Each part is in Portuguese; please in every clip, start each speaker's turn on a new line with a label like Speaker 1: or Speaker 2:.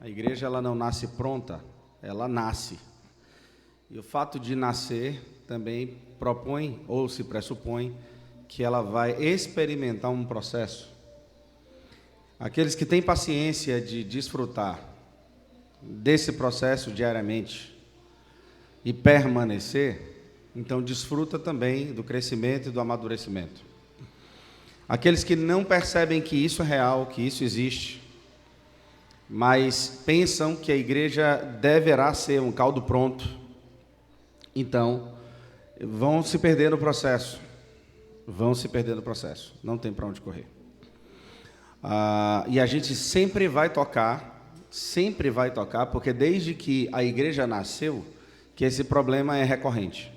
Speaker 1: igreja ela não nasce pronta, ela nasce. E o fato de nascer também propõe ou se pressupõe que ela vai experimentar um processo. Aqueles que têm paciência de desfrutar desse processo diariamente e permanecer, então desfruta também do crescimento e do amadurecimento. Aqueles que não percebem que isso é real, que isso existe, mas pensam que a igreja deverá ser um caldo pronto, então vão se perder no processo, não tem para onde correr. E a gente sempre vai tocar, porque desde que a igreja nasceu, que esse problema é recorrente.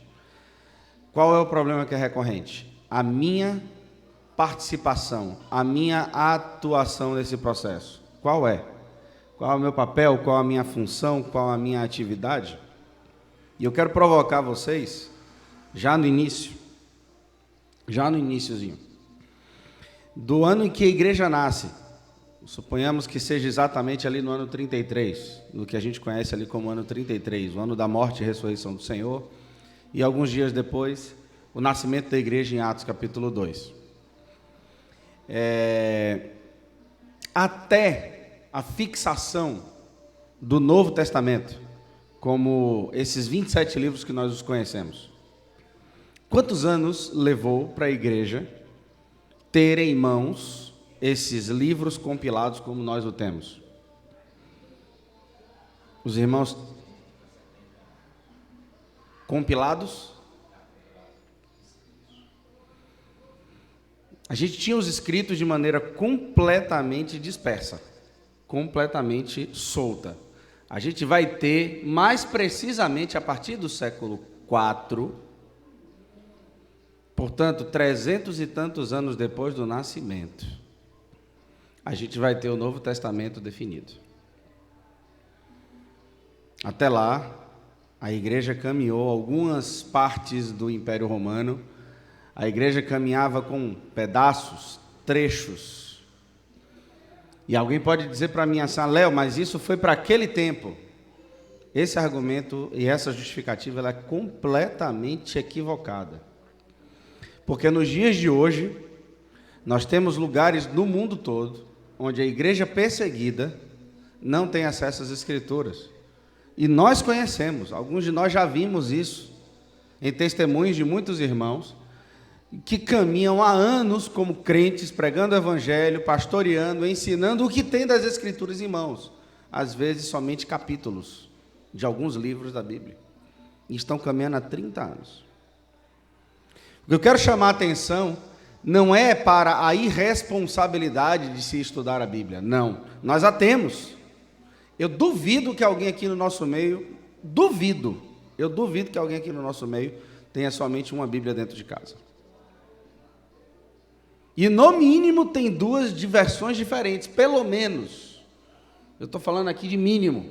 Speaker 1: Qual é o problema que é recorrente? A minha participação, a minha atuação nesse processo. Qual é? Qual é o meu papel? Qual a minha função? Qual a minha atividade? E eu quero provocar vocês, já no iníciozinho, do ano em que a igreja nasce, suponhamos que seja exatamente ali no ano 33, no que a gente conhece ali como ano 33, o ano da morte e ressurreição do Senhor, e alguns dias depois, o nascimento da igreja em Atos capítulo 2. Até a fixação do Novo Testamento, como esses 27 livros que nós os conhecemos. Quantos anos levou para a igreja ter em mãos esses livros compilados como nós o temos? Os irmãos compilados? A gente tinha os escritos de maneira completamente dispersa, completamente solta. A gente vai ter, mais precisamente, a partir do século IV, portanto, 300 e tantos anos depois do nascimento, a gente vai ter o Novo Testamento definido. Até lá, a igreja caminhou algumas partes do Império Romano, a igreja caminhava com pedaços, trechos. E alguém pode dizer para mim assim, Léo, mas isso foi para aquele tempo. Esse argumento e essa justificativa ela é completamente equivocada. Porque nos dias de hoje, nós temos lugares no mundo todo, onde a igreja perseguida não tem acesso às Escrituras. E nós conhecemos, alguns de nós já vimos isso, em testemunhos de muitos irmãos, que caminham há anos como crentes, pregando o evangelho, pastoreando, ensinando o que tem das Escrituras em mãos. Às vezes somente capítulos de alguns livros da Bíblia. E estão caminhando há 30 anos. O que eu quero chamar a atenção não é para a irresponsabilidade de se estudar a Bíblia. Não, nós a temos. Eu duvido que alguém aqui no nosso meio, eu duvido que alguém aqui no nosso meio tenha somente uma Bíblia dentro de casa. E no mínimo tem duas de versões diferentes, pelo menos. Eu estou falando aqui de mínimo.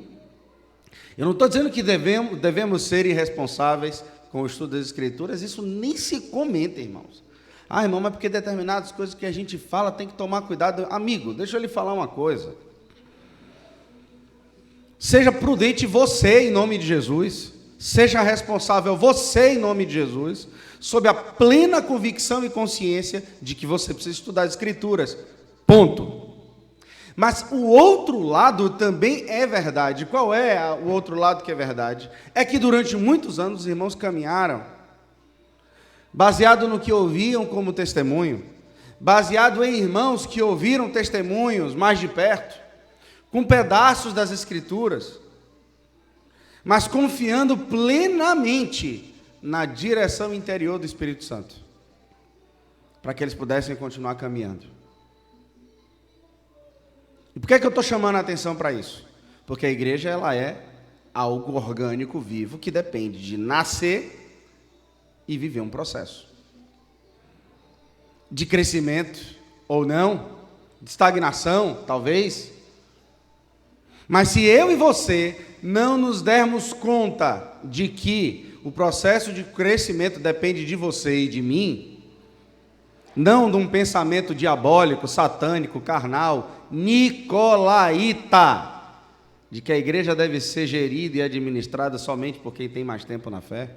Speaker 1: Eu não estou dizendo que devemos ser irresponsáveis com o estudo das Escrituras, isso nem se comenta, irmãos. Irmão, mas porque determinadas coisas que a gente fala tem que tomar cuidado. Amigo, deixa eu lhe falar uma coisa. Seja prudente você em nome de Jesus, seja responsável você em nome de Jesus, sob a plena convicção e consciência de que você precisa estudar as Escrituras. Ponto. Mas o outro lado também é verdade. Qual é o outro lado que é verdade? É que durante muitos anos os irmãos caminharam, baseado no que ouviam como testemunho, baseado em irmãos que ouviram testemunhos mais de perto, com pedaços das Escrituras, mas confiando plenamente na direção interior do Espírito Santo, para que eles pudessem continuar caminhando. E por que eu estou chamando a atenção para isso? Porque a igreja ela é algo orgânico, vivo, que depende de nascer e viver um processo de crescimento ou não, de estagnação, talvez. Mas se eu e você não nos dermos conta de que o processo de crescimento depende de você e de mim, não de um pensamento diabólico, satânico, carnal, nicolaíta, de que a igreja deve ser gerida e administrada somente por quem tem mais tempo na fé?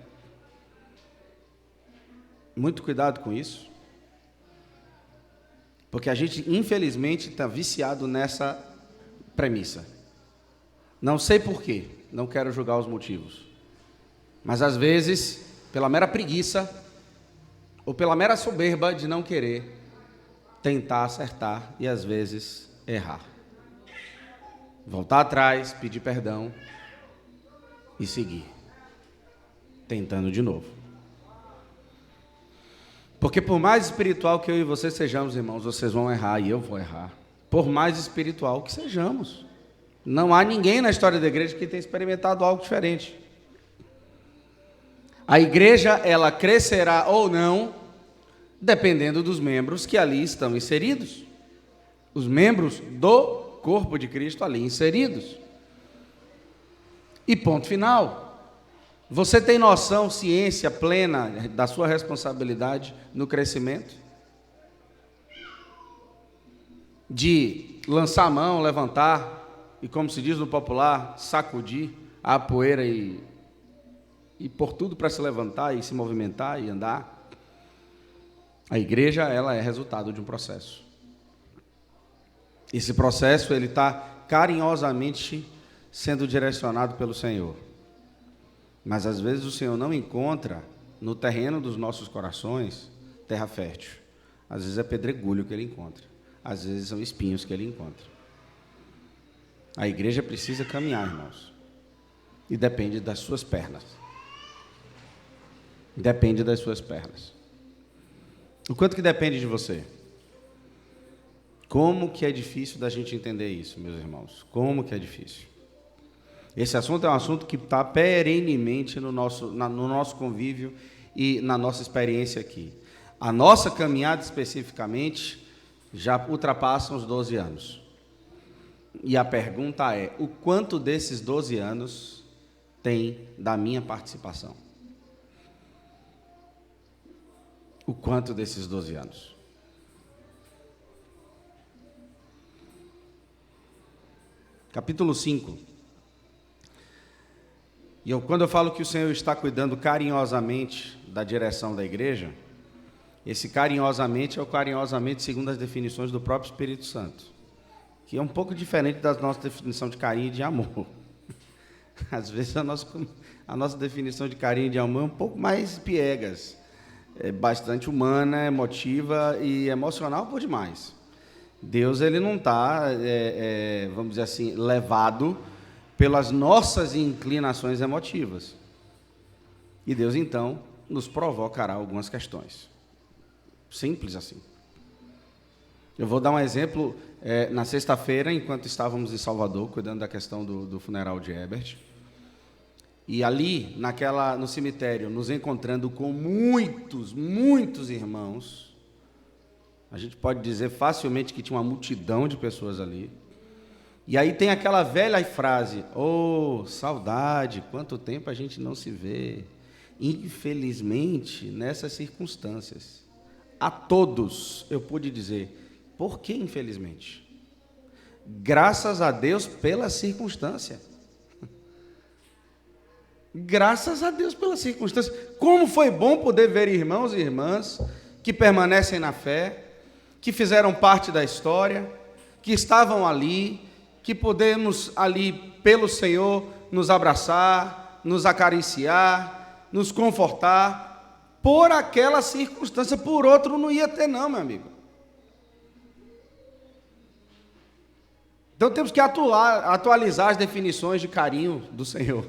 Speaker 1: Muito cuidado com isso, porque a gente, infelizmente, está viciado nessa premissa. Não sei porquê, não quero julgar os motivos, mas às vezes, pela mera preguiça, ou pela mera soberba de não querer tentar acertar e às vezes errar. Voltar atrás, pedir perdão e seguir, tentando de novo. Porque por mais espiritual que eu e você sejamos, irmãos, vocês vão errar e eu vou errar. Por mais espiritual que sejamos. Não há ninguém na história da igreja que tenha experimentado algo diferente. A igreja, ela crescerá ou não, dependendo dos membros que ali estão inseridos. Os membros do corpo de Cristo ali inseridos. E ponto final. Você tem noção, ciência plena da sua responsabilidade no crescimento? De lançar a mão, levantar e, como se diz no popular, sacudir a poeira e pôr tudo para se levantar e se movimentar e andar. A igreja, ela é resultado de um processo. Esse processo, ele está carinhosamente sendo direcionado pelo Senhor. Mas às vezes o Senhor não encontra no terreno dos nossos corações terra fértil. Às vezes é pedregulho que Ele encontra. Às vezes são espinhos que Ele encontra. A igreja precisa caminhar, irmãos. E depende das suas pernas. Depende das suas pernas. O quanto que depende de você? Como que é difícil da gente entender isso, meus irmãos? Como que é difícil? Esse assunto é um assunto que está perenemente no nosso convívio e na nossa experiência aqui. A nossa caminhada especificamente já ultrapassa os 12 anos. E a pergunta é, o quanto desses 12 anos tem da minha participação? O quanto desses 12 anos? Capítulo 5. E quando eu falo que o Senhor está cuidando carinhosamente da direção da igreja, esse carinhosamente é o carinhosamente segundo as definições do próprio Espírito Santo, que é um pouco diferente da nossa definição de carinho e de amor. Às vezes a nossa definição de carinho e de amor é um pouco mais piegas, é bastante humana, emotiva e emocional por demais. Deus, ele não está, vamos dizer assim, levado pelas nossas inclinações emotivas. E Deus, então, nos provocará algumas questões. Simples assim. Eu vou dar um exemplo. Na sexta-feira, enquanto estávamos em Salvador, cuidando da questão do funeral de Herbert, e ali, no cemitério, nos encontrando com muitos irmãos, a gente pode dizer facilmente que tinha uma multidão de pessoas ali. E aí tem aquela velha frase, saudade, quanto tempo a gente não se vê. Infelizmente, nessas circunstâncias, a todos eu pude dizer, por que infelizmente? Graças a Deus pela circunstância. Graças a Deus pela circunstância. Como foi bom poder ver irmãos e irmãs que permanecem na fé, que fizeram parte da história, que estavam ali, que podemos ali, pelo Senhor, nos abraçar, nos acariciar, nos confortar, por aquela circunstância, por outro não ia ter não, meu amigo. Então temos que atualizar as definições de carinho do Senhor.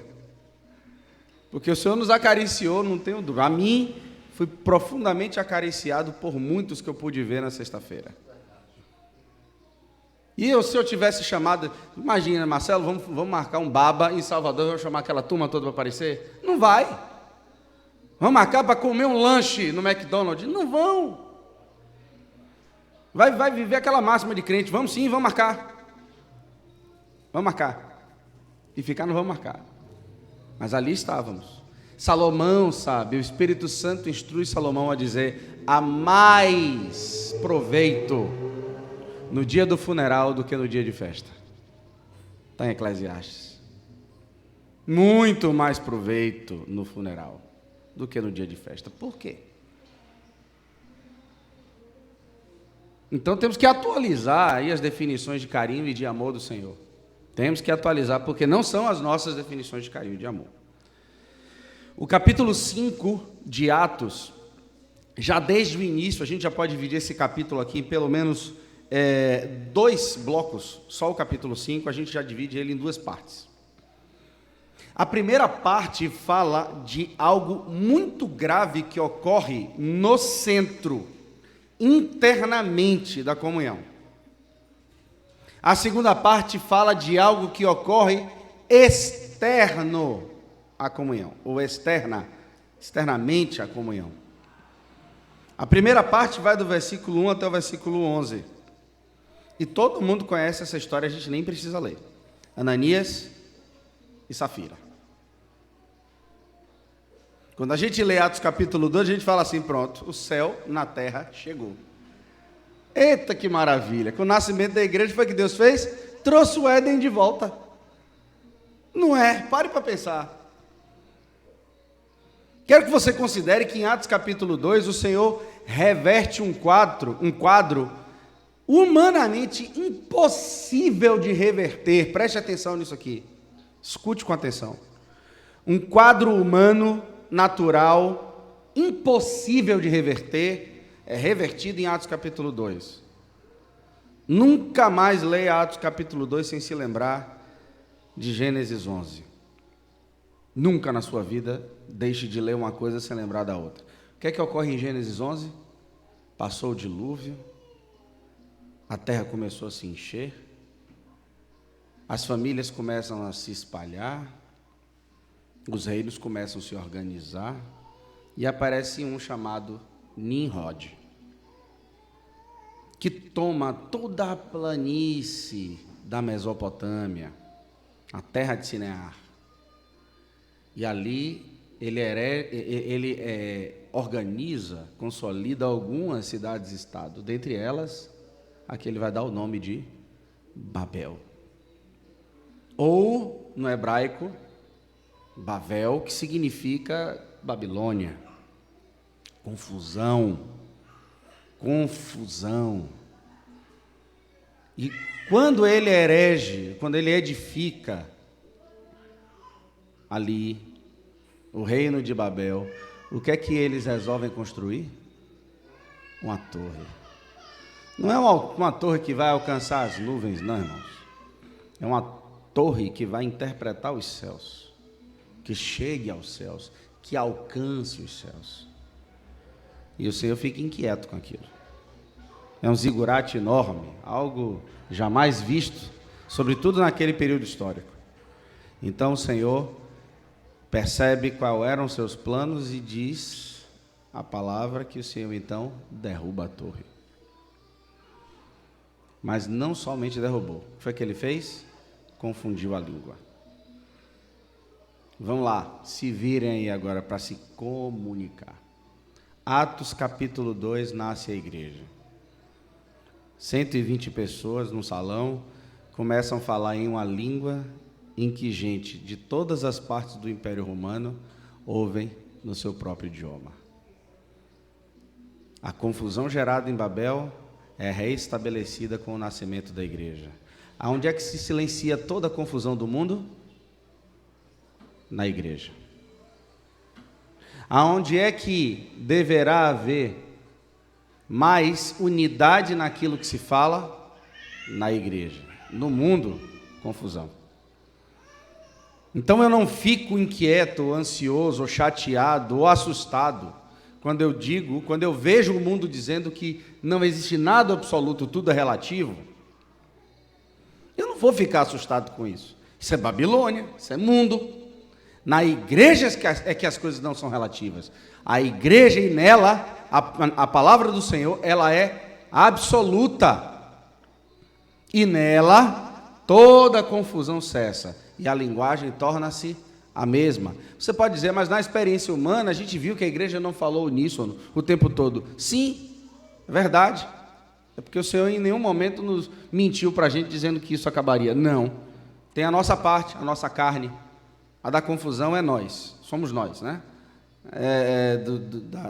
Speaker 1: Porque o Senhor nos acariciou, não tenho dúvida. A mim, fui profundamente acariciado por muitos que eu pude ver na sexta-feira. E se eu tivesse chamado, imagina, Marcelo, vamos marcar um baba em Salvador, vou chamar aquela turma toda para aparecer? Não vai. Vamos marcar para comer um lanche no McDonald's? Não vão. Vai viver aquela máxima de crente, vamos sim, vamos marcar. Vamos marcar. E ficar não vamos marcar. Mas ali estávamos. Salomão, sabe, o Espírito Santo instrui Salomão a dizer, há mais proveito no dia do funeral do que no dia de festa. Está em Eclesiastes. Muito mais proveito no funeral do que no dia de festa. Por quê? Então temos que atualizar aí as definições de carinho e de amor do Senhor. Temos que atualizar, porque não são as nossas definições de carinho e de amor. O capítulo 5 de Atos, já desde o início, a gente já pode dividir esse capítulo aqui em pelo menos 2 blocos. Só o capítulo 5, a gente já divide ele em 2 partes. A primeira parte fala de algo muito grave que ocorre no centro, internamente da comunhão. A segunda parte fala de algo que ocorre externo à comunhão, ou externamente à comunhão. A primeira parte vai do versículo 1 até o versículo 11. E todo mundo conhece essa história, a gente nem precisa ler. Ananias e Safira. Quando a gente lê Atos capítulo 2, a gente fala assim, pronto, o céu na terra chegou. Eita, que maravilha! Com o nascimento da igreja, foi o que Deus fez? Trouxe o Éden de volta. Não é? Pare para pensar. Quero que você considere que em Atos capítulo 2, o Senhor reverte um quadro humanamente impossível de reverter. Preste atenção nisso aqui. Escute com atenção. Um quadro humano, natural, impossível de reverter, é revertido em Atos capítulo 2. Nunca mais leia Atos capítulo 2 sem se lembrar de Gênesis 11. Nunca na sua vida deixe de ler uma coisa sem lembrar da outra. O que é que ocorre em Gênesis 11? Passou o dilúvio, a terra começou a se encher, as famílias começam a se espalhar, os reinos começam a se organizar, e aparece um chamado Nimrod, que toma toda a planície da Mesopotâmia, a terra de Sinear, e ali ele organiza, consolida algumas cidades-estado, dentre elas, a que ele vai dar o nome de Babel. Ou, no hebraico, Bavel, que significa Babilônia. Confusão. E quando ele herege, quando ele edifica ali o reino de Babel, o que é que eles resolvem construir? Uma torre. Não é uma torre que vai alcançar as nuvens, não, irmãos. É uma torre que vai interpretar os céus, que chegue aos céus, que alcance os céus. E o Senhor fica inquieto com aquilo. É um zigurate enorme, algo jamais visto, sobretudo naquele período histórico. Então o Senhor percebe quais eram os seus planos e diz a palavra que o Senhor então derruba a torre. Mas não somente derrubou. O que foi que ele fez? Confundiu a língua. Vamos lá, se virem aí agora para se comunicar. Atos capítulo 2, nasce a igreja. 120 pessoas no salão começam a falar em uma língua em que gente de todas as partes do Império Romano ouvem no seu próprio idioma. A confusão gerada em Babel é reestabelecida com o nascimento da igreja. Aonde é que se silencia toda a confusão do mundo? Na igreja. Aonde é que deverá haver mais unidade naquilo que se fala? Na igreja. No mundo, confusão. Então eu não fico inquieto, ou ansioso, ou chateado, ou assustado, quando eu vejo o mundo dizendo que não existe nada absoluto, tudo é relativo. Eu não vou ficar assustado com isso. Isso é Babilônia, isso é mundo. Na igreja é que as coisas não são relativas. A igreja e nela, a palavra do Senhor, ela é absoluta. E nela, toda confusão cessa. E a linguagem torna-se a mesma. Você pode dizer, mas na experiência humana, a gente viu que a igreja não falou uníssono o tempo todo. Sim, é verdade. É porque o Senhor em nenhum momento nos mentiu para a gente dizendo que isso acabaria. Não. Tem a nossa parte, a nossa carne. A da confusão é nós, somos nós, né?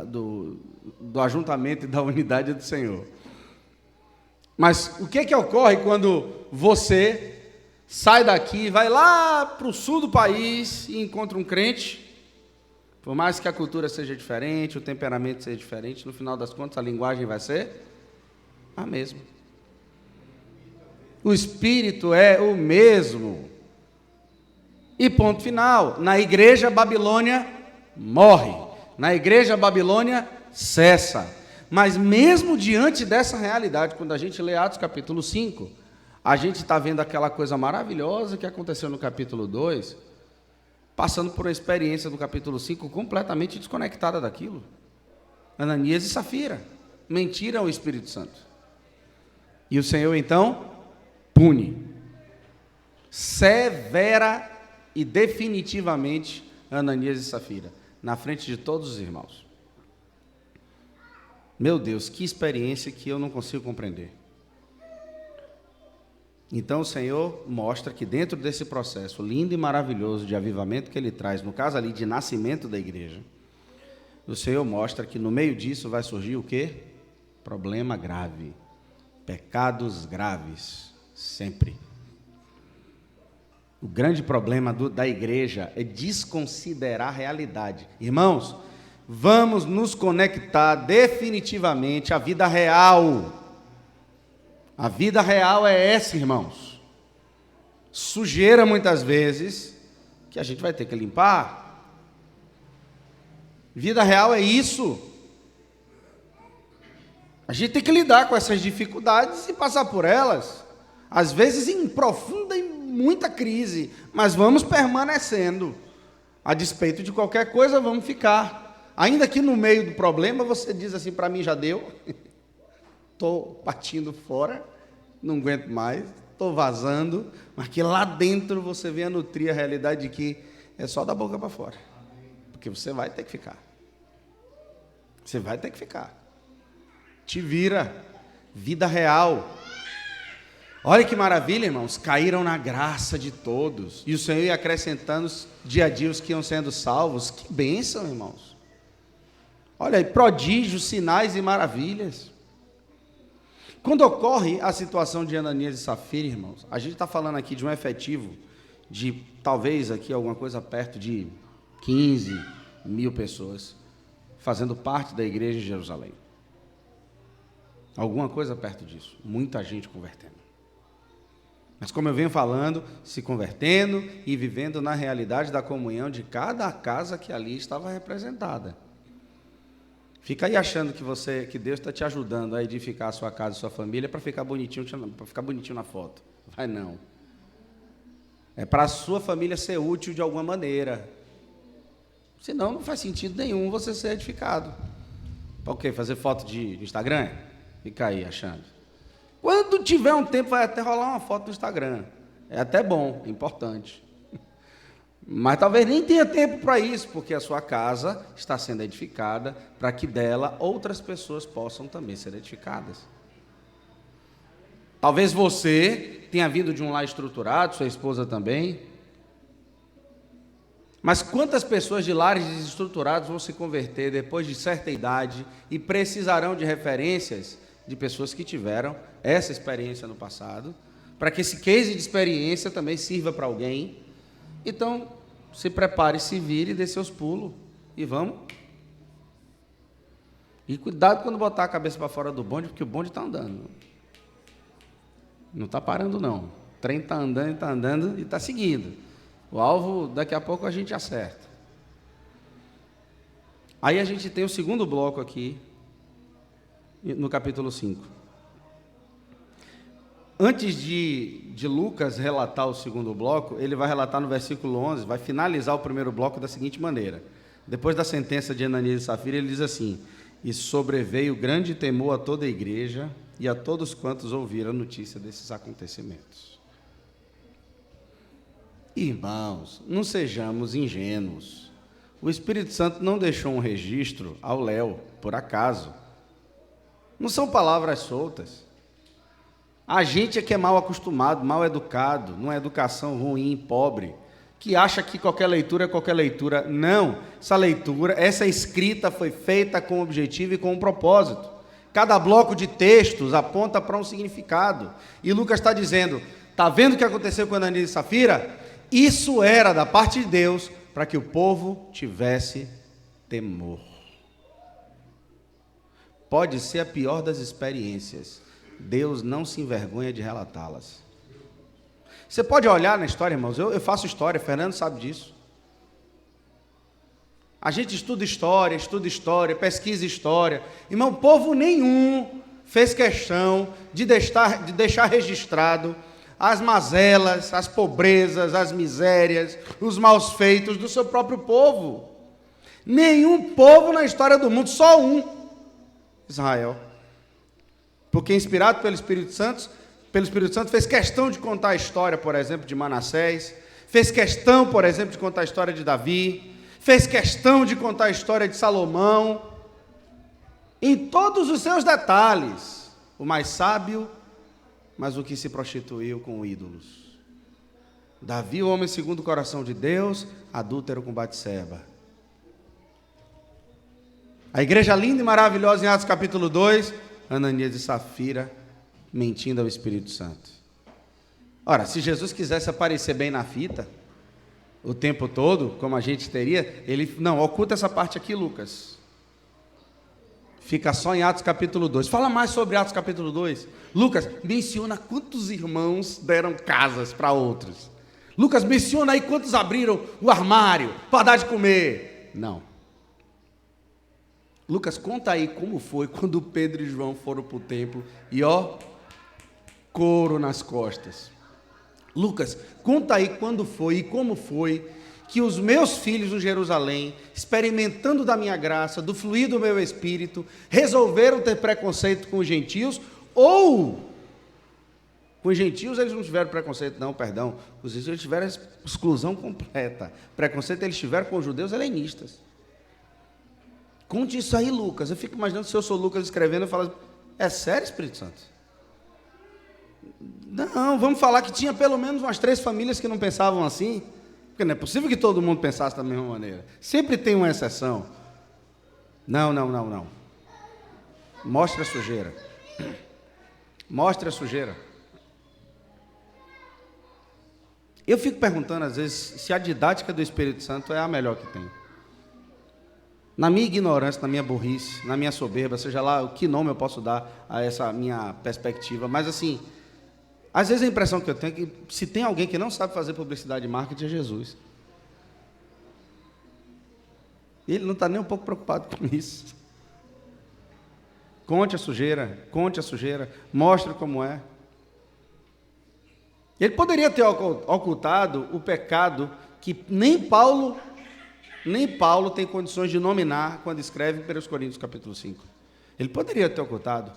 Speaker 1: Do ajuntamento e da unidade do Senhor. Mas o que ocorre quando você sai daqui, vai lá para o sul do país e encontra um crente? Por mais que a cultura seja diferente, o temperamento seja diferente, no final das contas a linguagem vai ser a mesma. O espírito é o mesmo. E ponto final. Na igreja, Babilônia morre. Na igreja, Babilônia cessa. Mas mesmo diante dessa realidade, quando a gente lê Atos capítulo 5, a gente está vendo aquela coisa maravilhosa que aconteceu no capítulo 2, passando por uma experiência do capítulo 5 completamente desconectada daquilo. Ananias e Safira mentiram ao Espírito Santo. E o Senhor então pune severa e definitivamente Ananias e Safira, na frente de todos os irmãos. Meu Deus, que experiência que eu não consigo compreender. Então o Senhor mostra que dentro desse processo lindo e maravilhoso de avivamento que Ele traz, no caso ali de nascimento da igreja, o Senhor mostra que no meio disso vai surgir o quê? Problema grave, pecados graves, sempre. O grande problema da igreja é desconsiderar a realidade. Irmãos, vamos nos conectar definitivamente à vida real. A vida real é essa, irmãos. Sujeira, muitas vezes, que a gente vai ter que limpar. Vida real é isso. A gente tem que lidar com essas dificuldades e passar por elas. Às vezes em profunda e muita crise, mas vamos permanecendo. A despeito de qualquer coisa, vamos ficar. Ainda que no meio do problema, você diz assim, para mim já deu. Estou partindo fora, não aguento mais, estou vazando, mas que lá dentro você venha nutrir a realidade de que é só da boca para fora. Porque você vai ter que ficar. Você vai ter que ficar. Te vira. Vida real. Olha que maravilha, irmãos, caíram na graça de todos, e o Senhor ia acrescentando dia a dia os que iam sendo salvos. Que bênção, irmãos. Olha aí, prodígios, sinais e maravilhas. Quando ocorre a situação de Ananias e Safira, irmãos, a gente está falando aqui de um efetivo de, talvez aqui alguma coisa perto de 15 mil pessoas, fazendo parte da igreja de Jerusalém. Alguma coisa perto disso, muita gente convertendo. Mas como eu venho falando, se convertendo e vivendo na realidade da comunhão de cada casa que ali estava representada. Fica aí achando que Deus está te ajudando a edificar a sua casa e sua família para ficar bonitinho na foto. Vai não. É para a sua família ser útil de alguma maneira. Senão não faz sentido nenhum você ser edificado. Para o quê? Fazer foto de Instagram? Fica aí achando. Quando tiver um tempo, vai até rolar uma foto no Instagram. É até bom, é importante. Mas talvez nem tenha tempo para isso, porque a sua casa está sendo edificada para que dela outras pessoas possam também ser edificadas. Talvez você tenha vindo de um lar estruturado, sua esposa também. Mas quantas pessoas de lares desestruturados vão se converter depois de certa idade e precisarão de referências de pessoas que tiveram essa experiência no passado, para que esse case de experiência também sirva para alguém? Então, se prepare, se vire, dê seus pulos e vamos. E cuidado quando botar a cabeça para fora do bonde, porque o bonde está andando. Não está parando, não. O trem está andando e está seguindo. O alvo, daqui a pouco a gente acerta. Aí a gente tem o segundo bloco aqui, no capítulo 5. Antes de Lucas relatar o segundo bloco, ele vai relatar no versículo 11, vai finalizar o primeiro bloco da seguinte maneira. Depois da sentença de Ananias e Safira, ele diz assim: e sobreveio grande temor a toda a igreja e a todos quantos ouviram a notícia desses acontecimentos. Irmãos, não sejamos ingênuos. O Espírito Santo não deixou um registro ao léu, por acaso. Não são palavras soltas. A gente é que é mal acostumado, mal educado, numa educação ruim, pobre, que acha que qualquer leitura é qualquer leitura. Não, essa escrita foi feita com objetivo e com um propósito. Cada bloco de textos aponta para um significado. E Lucas está dizendo, está vendo o que aconteceu com Ananias e Safira? Isso era da parte de Deus para que o povo tivesse temor. Pode ser a pior das experiências. Deus não se envergonha de relatá-las. Você pode olhar na história, irmãos, eu faço história, Fernando sabe disso. A gente estuda história, pesquisa história. Irmão, povo nenhum fez questão de deixar registrado as mazelas, as pobrezas, as misérias, os maus feitos do seu próprio povo. Nenhum povo na história do mundo, só um, Israel. Porque inspirado pelo Espírito Santo, fez questão de contar a história, por exemplo, de Manassés, fez questão, por exemplo, de contar a história de Davi, fez questão de contar a história de Salomão, em todos os seus detalhes, o mais sábio, mas o que se prostituiu com ídolos. Davi, o homem segundo o coração de Deus, adúltero com Batseba. A igreja linda e maravilhosa em Atos capítulo 2, Ananias e Safira mentindo ao Espírito Santo. Ora, se Jesus quisesse aparecer bem na fita, o tempo todo, como a gente teria, ele, não, oculta essa parte aqui, Lucas. Fica só em Atos capítulo 2. Fala mais sobre Atos capítulo 2. Lucas, menciona quantos irmãos deram casas para outros. Lucas, menciona aí quantos abriram o armário para dar de comer. Não. Lucas, conta aí como foi quando Pedro e João foram para o templo e couro nas costas. Lucas, conta aí quando foi e como foi que os meus filhos em Jerusalém, experimentando da minha graça, do fluir do meu espírito, resolveram ter preconceito com os gentios, ou com os gentios eles não tiveram preconceito, não, perdão, os gentios eles tiveram exclusão completa, preconceito eles tiveram com os judeus helenistas. Conte isso aí, Lucas. Eu fico imaginando se eu sou Lucas escrevendo, eu falo, é sério, Espírito Santo? Não, vamos falar que tinha pelo menos umas 3 famílias que não pensavam assim, porque não é possível que todo mundo pensasse da mesma maneira. Sempre tem uma exceção. Não. Mostre a sujeira. Mostre a sujeira. Eu fico perguntando às vezes se a didática do Espírito Santo é a melhor que tem. Na minha ignorância, na minha burrice, na minha soberba, seja lá o que nome eu posso dar a essa minha perspectiva, mas assim, às vezes a impressão que eu tenho é que se tem alguém que não sabe fazer publicidade e marketing é Jesus. Ele não está nem um pouco preocupado com isso. Conte a sujeira, mostre como é. Ele poderia ter ocultado o pecado que nem Paulo tem condições de nominar quando escreve em 1 Coríntios capítulo 5. Ele poderia ter ocultado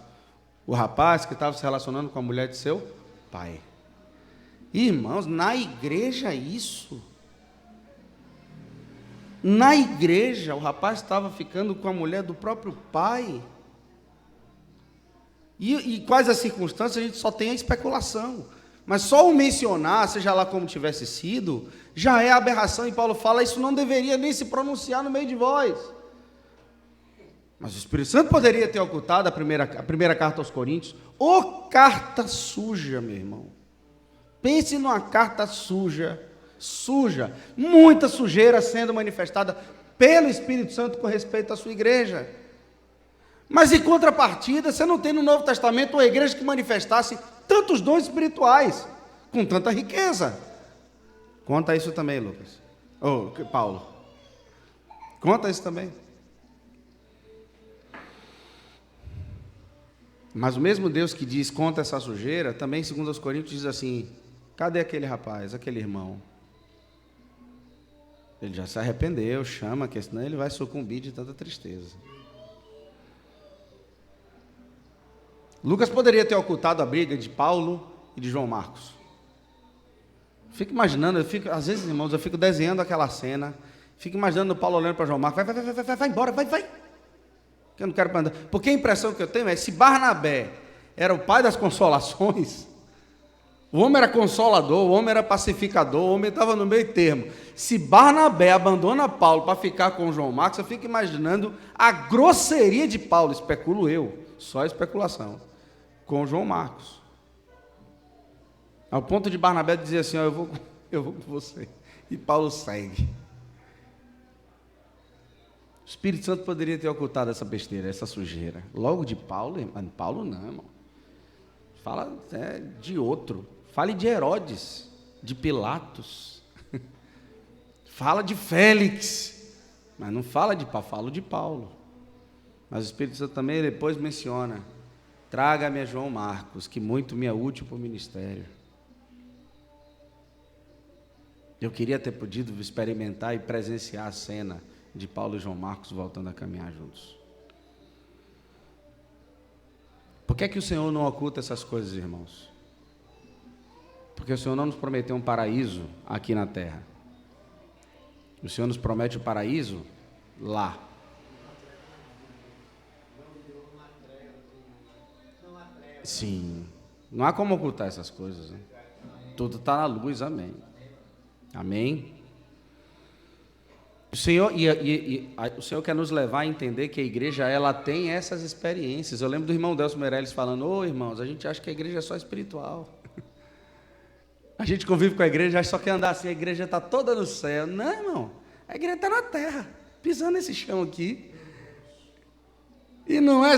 Speaker 1: o rapaz que estava se relacionando com a mulher de seu pai. Irmãos, na igreja isso. Na igreja, o rapaz estava ficando com a mulher do próprio pai. E quais as circunstâncias, a gente só tem a especulação. Mas só o mencionar, seja lá como tivesse sido, já é aberração. E Paulo fala, isso não deveria nem se pronunciar no meio de vós. Mas o Espírito Santo poderia ter ocultado a primeira carta aos Coríntios. Carta suja, meu irmão. Pense numa carta suja. Muita sujeira sendo manifestada pelo Espírito Santo com respeito à sua igreja. Mas em contrapartida, você não tem no Novo Testamento uma igreja que manifestasse tantos dons espirituais, com tanta riqueza. Conta isso também, Lucas. Paulo. Conta isso também. Mas o mesmo Deus que diz, conta essa sujeira, também, segundo os Coríntios, diz assim, cadê aquele rapaz, aquele irmão? Ele já se arrependeu, chama, que senão ele vai sucumbir de tanta tristeza. Lucas poderia ter ocultado a briga de Paulo e de João Marcos. Fico imaginando, às vezes, irmãos, eu fico desenhando aquela cena, fico imaginando o Paulo olhando para João Marcos, vai embora, vai. Que eu não quero andar. Porque a impressão que eu tenho é, se Barnabé era o pai das consolações. O homem era consolador, o homem era pacificador, o homem estava no meio termo. Se Barnabé abandona Paulo para ficar com João Marcos, eu fico imaginando a grosseria de Paulo, especulo eu, só especulação, com João Marcos. Ao ponto de Barnabé dizer assim, ó, eu vou com você. E Paulo segue. O Espírito Santo poderia ter ocultado essa besteira, essa sujeira. Logo de Paulo, irmão. Paulo não, irmão. Fala de outro. Fale de Herodes, de Pilatos. Fala de Félix. Mas não fala de Paulo, fala de Paulo. Mas o Espírito Santo também depois menciona: traga-me a João Marcos, que muito me é útil para o ministério. Eu queria ter podido experimentar e presenciar a cena de Paulo e João Marcos voltando a caminhar juntos. Por que é que o Senhor não oculta essas coisas, irmãos? Porque o Senhor não nos prometeu um paraíso aqui na terra. O Senhor nos promete o paraíso lá. Sim, não há como ocultar essas coisas, né? Tudo está na luz, amém. Amém? O Senhor, o Senhor quer nos levar a entender que a igreja, ela tem essas experiências. Eu lembro do irmão Delcio Meirelles falando: ô irmãos, a gente acha que a igreja é só espiritual. A gente convive com a igreja, acha que só quer andar assim, a igreja está toda no céu. Não, irmão, a igreja está na terra, pisando nesse chão aqui. E não é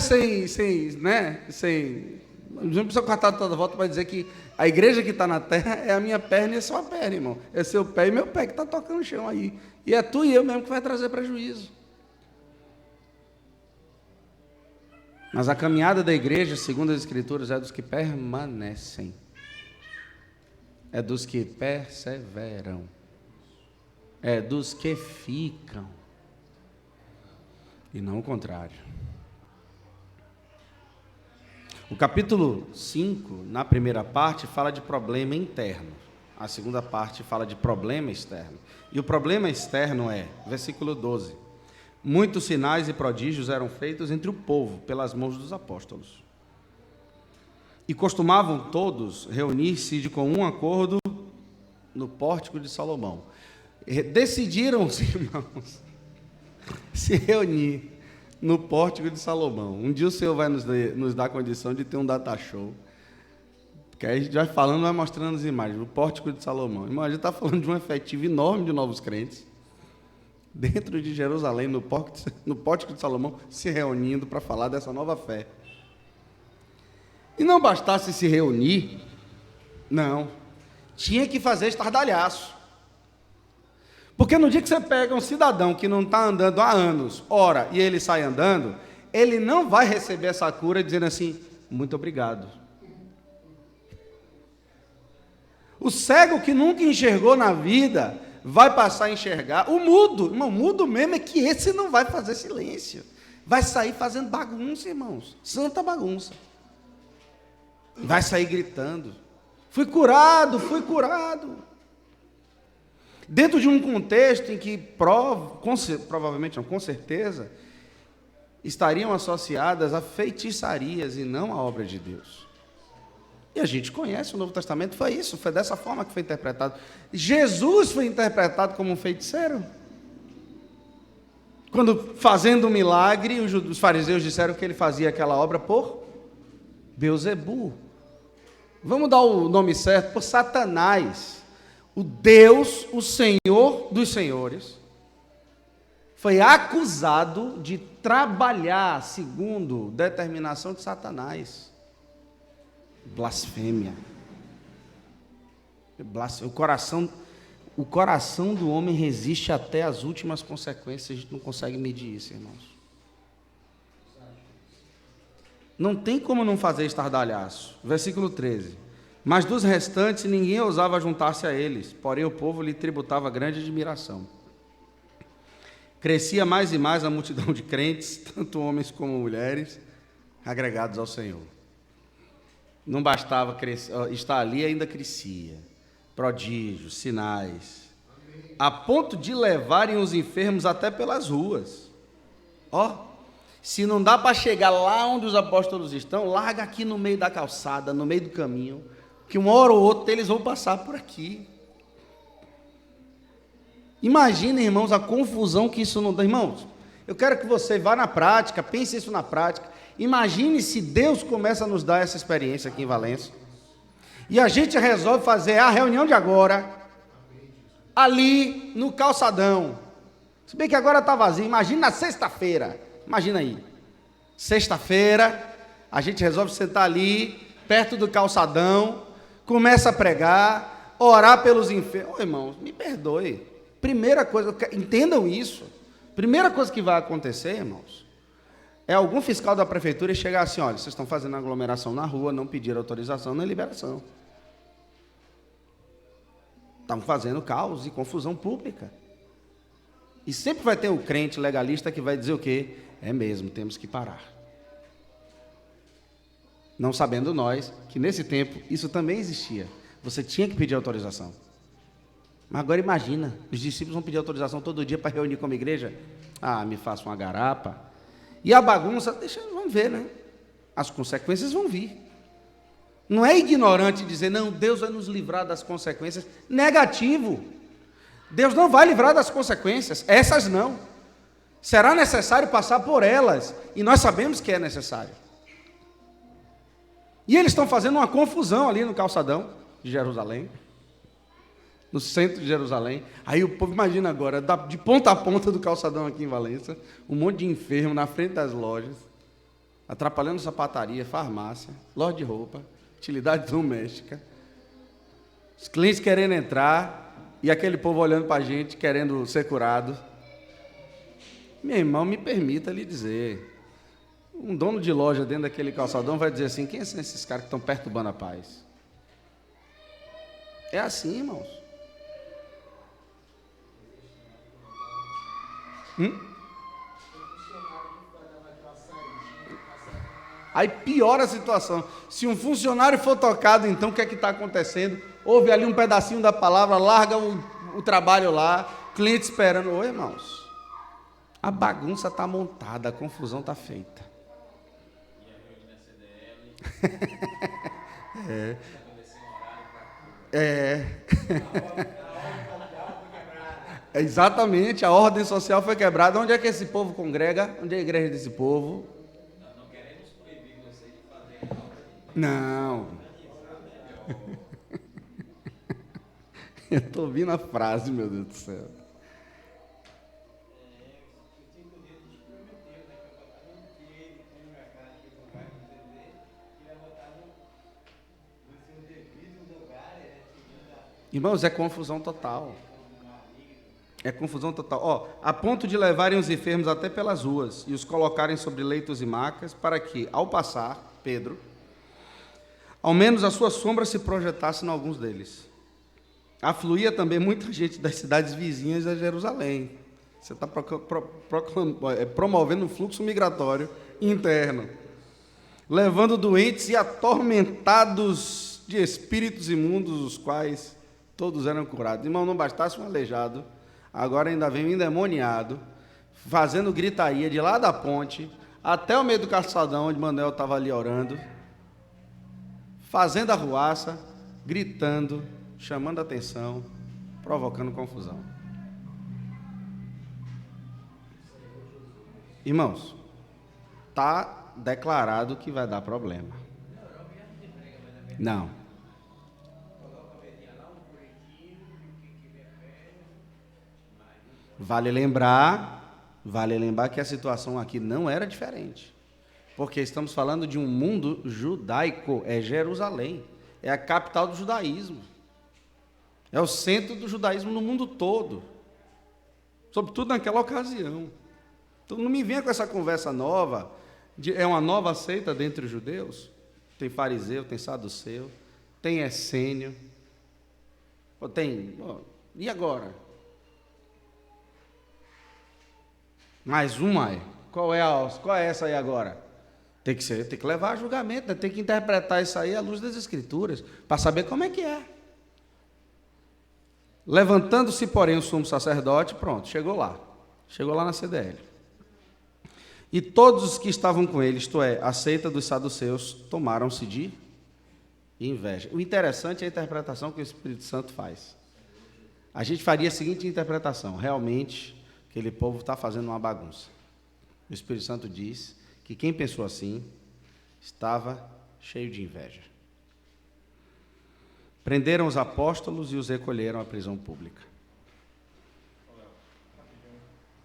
Speaker 1: não precisa cortar toda a volta para dizer que a igreja que está na terra é a minha perna e é sua perna, irmão. É seu pé e meu pé que está tocando o chão aí. E é tu e eu mesmo que vai trazer prejuízo. Mas a caminhada da igreja, segundo as Escrituras, é dos que permanecem. É dos que perseveram. É dos que ficam. E não o contrário. O capítulo 5, na primeira parte, fala de problema interno. A segunda parte fala de problema externo. E o problema externo é, versículo 12: muitos sinais e prodígios eram feitos entre o povo, pelas mãos dos apóstolos. E costumavam todos reunir-se de comum acordo no pórtico de Salomão. Decidiram-se, irmãos, se reunir no pórtico de Salomão. Um dia o Senhor vai nos dar a condição de ter um data show, porque aí a gente vai falando, vai mostrando as imagens, o pórtico de Salomão. Irmão, a gente está falando de um efetivo enorme de novos crentes, dentro de Jerusalém, no pórtico de Salomão, se reunindo para falar dessa nova fé. E não bastasse se reunir, não, tinha que fazer estardalhaço. Porque no dia que você pega um cidadão que não está andando há anos, ora, e ele sai andando, ele não vai receber essa cura dizendo assim: muito obrigado. O cego que nunca enxergou na vida vai passar a enxergar. O mudo, irmão, mudo mesmo é que esse não vai fazer silêncio. Vai sair fazendo bagunça, irmãos, santa bagunça. Vai sair gritando: fui curado, fui curado. Dentro de um contexto em que provavelmente, não, com certeza, estariam associadas a feitiçarias e não a obra de Deus. E a gente conhece o Novo Testamento, foi isso, foi dessa forma que foi interpretado. Jesus foi interpretado como um feiticeiro. Quando, fazendo um milagre, os fariseus disseram que ele fazia aquela obra por Beelzebu. Vamos dar o nome certo, por Satanás. O Deus, o Senhor dos senhores, foi acusado de trabalhar segundo determinação de Satanás. Blasfêmia. O coração do homem resiste até as últimas consequências. A gente não consegue medir isso, irmãos. Não tem como não fazer estardalhaço. Versículo 13. Mas dos restantes ninguém ousava juntar-se a eles, porém o povo lhe tributava grande admiração. Crescia mais e mais a multidão de crentes, tanto homens como mulheres, agregados ao Senhor. Não bastava estar ali, ainda crescia. Prodígios, sinais, a ponto de levarem os enfermos até pelas ruas. Se não dá para chegar lá onde os apóstolos estão, larga aqui no meio da calçada, no meio do caminho, que uma hora ou outra eles vão passar por aqui. Imagina, irmãos, a confusão que isso não dá. Irmãos, eu quero que você vá na prática, pense isso na prática. Imagine se Deus começa a nos dar essa experiência aqui em Valença, e a gente resolve fazer a reunião de agora, ali no calçadão. Se bem que agora está vazio, imagina na sexta-feira. Imagina aí, sexta-feira, a gente resolve sentar ali, perto do calçadão, começa a pregar, orar pelos enfermos. Ô, irmãos, me perdoe. Primeira coisa, entendam isso. Primeira coisa que vai acontecer, irmãos, é algum fiscal da prefeitura chegar assim: olha, vocês estão fazendo aglomeração na rua, não pediram autorização nem liberação. Estão fazendo caos e confusão pública. E sempre vai ter o crente legalista que vai dizer o quê? É mesmo, temos que parar. Não sabendo nós que nesse tempo isso também existia. Você tinha que pedir autorização. Mas agora imagina, os discípulos vão pedir autorização todo dia para reunir como igreja? Ah, me faça uma garapa. E a bagunça, vamos ver, né? As consequências vão vir. Não é ignorante dizer, não, Deus vai nos livrar das consequências. Negativo. Deus não vai livrar das consequências, essas não. Será necessário passar por elas, e nós sabemos que é necessário. E eles estão fazendo uma confusão ali no calçadão de Jerusalém, no centro de Jerusalém. Aí o povo, imagina agora, de ponta a ponta do calçadão aqui em Valença, um monte de enfermo na frente das lojas, atrapalhando sapataria, farmácia, loja de roupa, utilidade doméstica, os clientes querendo entrar, e aquele povo olhando para a gente, querendo ser curado. Meu irmão, me permita lhe dizer, um dono de loja dentro daquele calçadão vai dizer assim: quem são esses caras que estão perturbando a paz? É assim, irmãos. Aí piora a situação. Se um funcionário for tocado, então o que é que está acontecendo? Houve ali um pedacinho da palavra, larga o trabalho lá, cliente esperando. Oi, irmãos, a bagunça está montada, a confusão está feita. Exatamente, a ordem social foi quebrada. Onde é que esse povo congrega? Onde é a igreja desse povo?
Speaker 2: Nós não queremos proibir vocês de fazer algo.
Speaker 1: Não. Eu estou ouvindo a frase, meu Deus do céu. Irmãos, é confusão total. É confusão total. A ponto de levarem os enfermos até pelas ruas e os colocarem sobre leitos e macas, para que, ao passar, Pedro, ao menos a sua sombra se projetasse em alguns deles. Afluía também muita gente das cidades vizinhas a Jerusalém. Você está promovendo um fluxo migratório interno, levando doentes e atormentados de espíritos imundos, os quais todos eram curados. Irmão, não bastasse um aleijado, agora ainda vem um endemoniado, fazendo gritaria de lá da ponte até o meio do calçadão, onde Manuel estava ali orando, fazendo arruaça, gritando, chamando a atenção, provocando confusão. Irmãos, está declarado que vai dar problema. Não. Vale lembrar que a situação aqui não era diferente, porque estamos falando de um mundo judaico, é Jerusalém, é a capital do judaísmo, é o centro do judaísmo no mundo todo, sobretudo naquela ocasião. Então não me venha com essa conversa nova, é uma nova seita dentre os judeus, tem fariseu, tem saduceu, tem essênio, e agora? Mais uma é. Qual é essa aí agora? Tem que levar a julgamento, né? Tem que interpretar isso aí à luz das Escrituras, para saber como é que é. Levantando-se, porém, o sumo sacerdote, pronto, chegou lá na CDL. E todos os que estavam com ele, isto é, a seita dos saduceus, tomaram-se de inveja. O interessante é a interpretação que o Espírito Santo faz. A gente faria a seguinte interpretação: realmente, aquele povo está fazendo uma bagunça. O Espírito Santo diz que quem pensou assim estava cheio de inveja. Prenderam os apóstolos e os recolheram à prisão pública.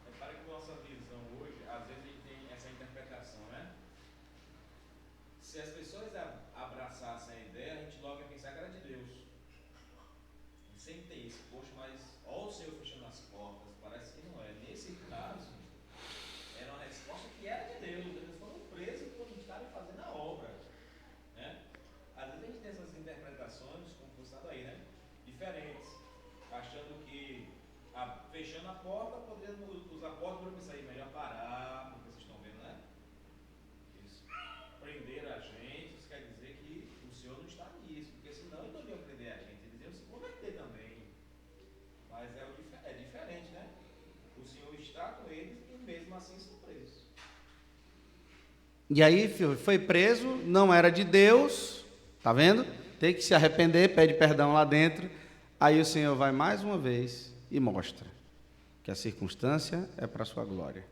Speaker 2: Repara que nossa visão hoje, às vezes a gente tem essa interpretação, né? Se as pessoas abraçassem a ideia, a gente logo ia pensar que era de Deus. Sempre tem isso, poxa, mas olha o Senhor fechando as portas, parece que não é. Nesse caso, era uma resposta que era de Deus, eles foram presos por estarem fazendo a obra, né? Às vezes a gente tem essas interpretações, como foi citado aí, né? Diferentes, achando que fechando a porta, os apóstolos poderiam pensar aí, melhor parar, porque vocês estão vendo, né? Eles prenderam a gente, isso quer dizer que o Senhor não está nisso, porque senão eles não iam prender a gente, eles iam se converter também. Mas é diferente, né? O Senhor está com eles e mesmo assim são presos.
Speaker 1: E aí foi preso, não era de Deus, tá vendo? Tem que se arrepender, pede perdão lá dentro. Aí o Senhor vai mais uma vez e mostra que a circunstância é para a sua glória.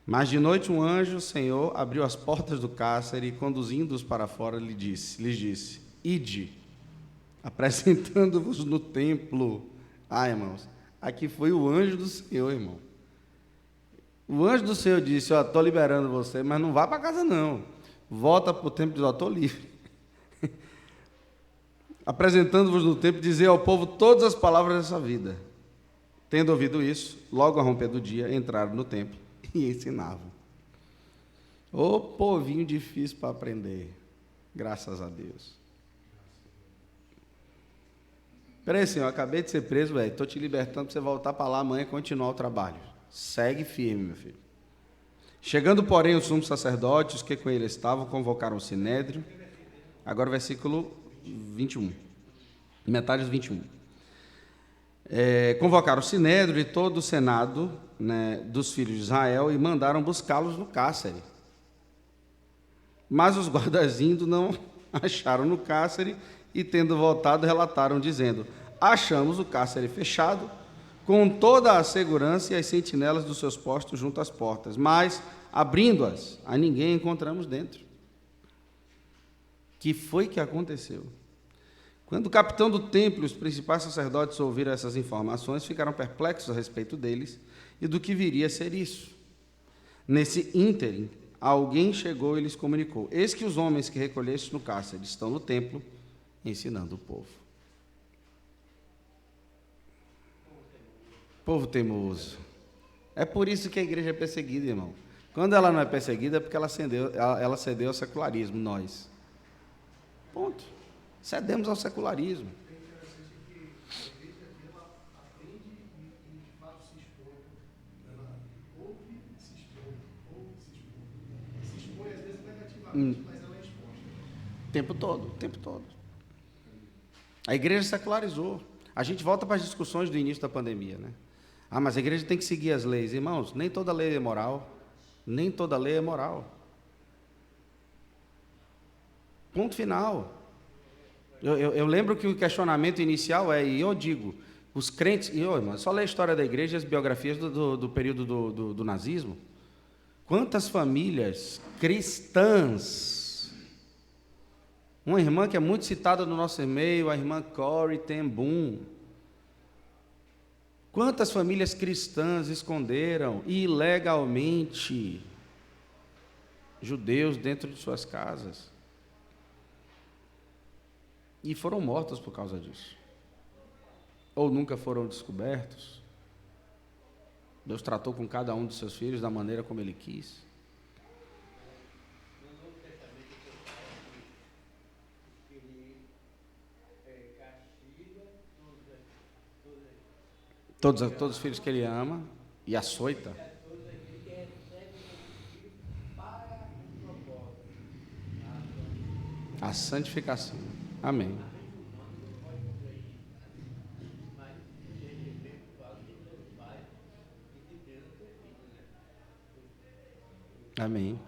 Speaker 1: Mas de noite um anjo, o Senhor, abriu as portas do cárcere e, conduzindo-os para fora, lhes disse: Ide, apresentando-vos no templo. Ah, irmãos, aqui foi o anjo do Senhor, irmão. O anjo do Senhor disse: ó, estou liberando você, mas não vá para casa não. Volta para o templo e diz: ó, estou livre. Apresentando-vos no templo, dizer ao povo todas as palavras dessa vida. Tendo ouvido isso, logo a romper do dia, entraram no templo e ensinavam. Ô povinho difícil para aprender, graças a Deus. Peraí, senhor, eu acabei de ser preso, velho, estou te libertando para você voltar para lá amanhã e continuar o trabalho. Segue firme, meu filho. Chegando, porém, os sumos sacerdotes, os que com ele estavam, convocaram o sinédrio. Agora o versículo 21, metade do 21. Convocaram o sinédrio e todo o senado, né, dos filhos de Israel e mandaram buscá-los no cárcere. Mas os guardas indo não acharam no cárcere e, tendo voltado, relataram, dizendo: achamos o cárcere fechado, com toda a segurança e as sentinelas dos seus postos junto às portas, mas, abrindo-as, a ninguém encontramos dentro. Que foi que aconteceu? Quando o capitão do templo e os principais sacerdotes ouviram essas informações, ficaram perplexos a respeito deles e do que viria a ser isso. Nesse ínterim, alguém chegou e lhes comunicou: eis que os homens que recolhestes no cárcere estão no templo, ensinando o povo. Povo teimoso. É por isso que a igreja é perseguida, irmão. Quando ela não é perseguida, é porque ela cedeu ao secularismo, nós. Ponto. Cedemos ao secularismo. O tempo todo, o tempo todo. A igreja secularizou. A gente volta para as discussões do início da pandemia, né? Ah, mas a igreja tem que seguir as leis. Irmãos, nem toda lei é moral. Nem toda lei é moral. Ponto final. Eu lembro que o questionamento inicial e eu digo, os crentes, irmão, só ler a história da igreja e as biografias do período do nazismo. Quantas famílias cristãs, uma irmã que é muito citada no nosso meio, a irmã Corrie ten Boom. Quantas famílias cristãs esconderam ilegalmente judeus dentro de suas casas? E foram mortos por causa disso. Ou nunca foram descobertos. Deus tratou com cada um dos seus filhos da maneira como Ele quis.
Speaker 2: No Novo Testamento, ele castiga
Speaker 1: Todos os filhos que Ele ama e açoita.
Speaker 2: todos aqueles que recebem o filho para um propósito.
Speaker 1: A santificação. Amém. Amém.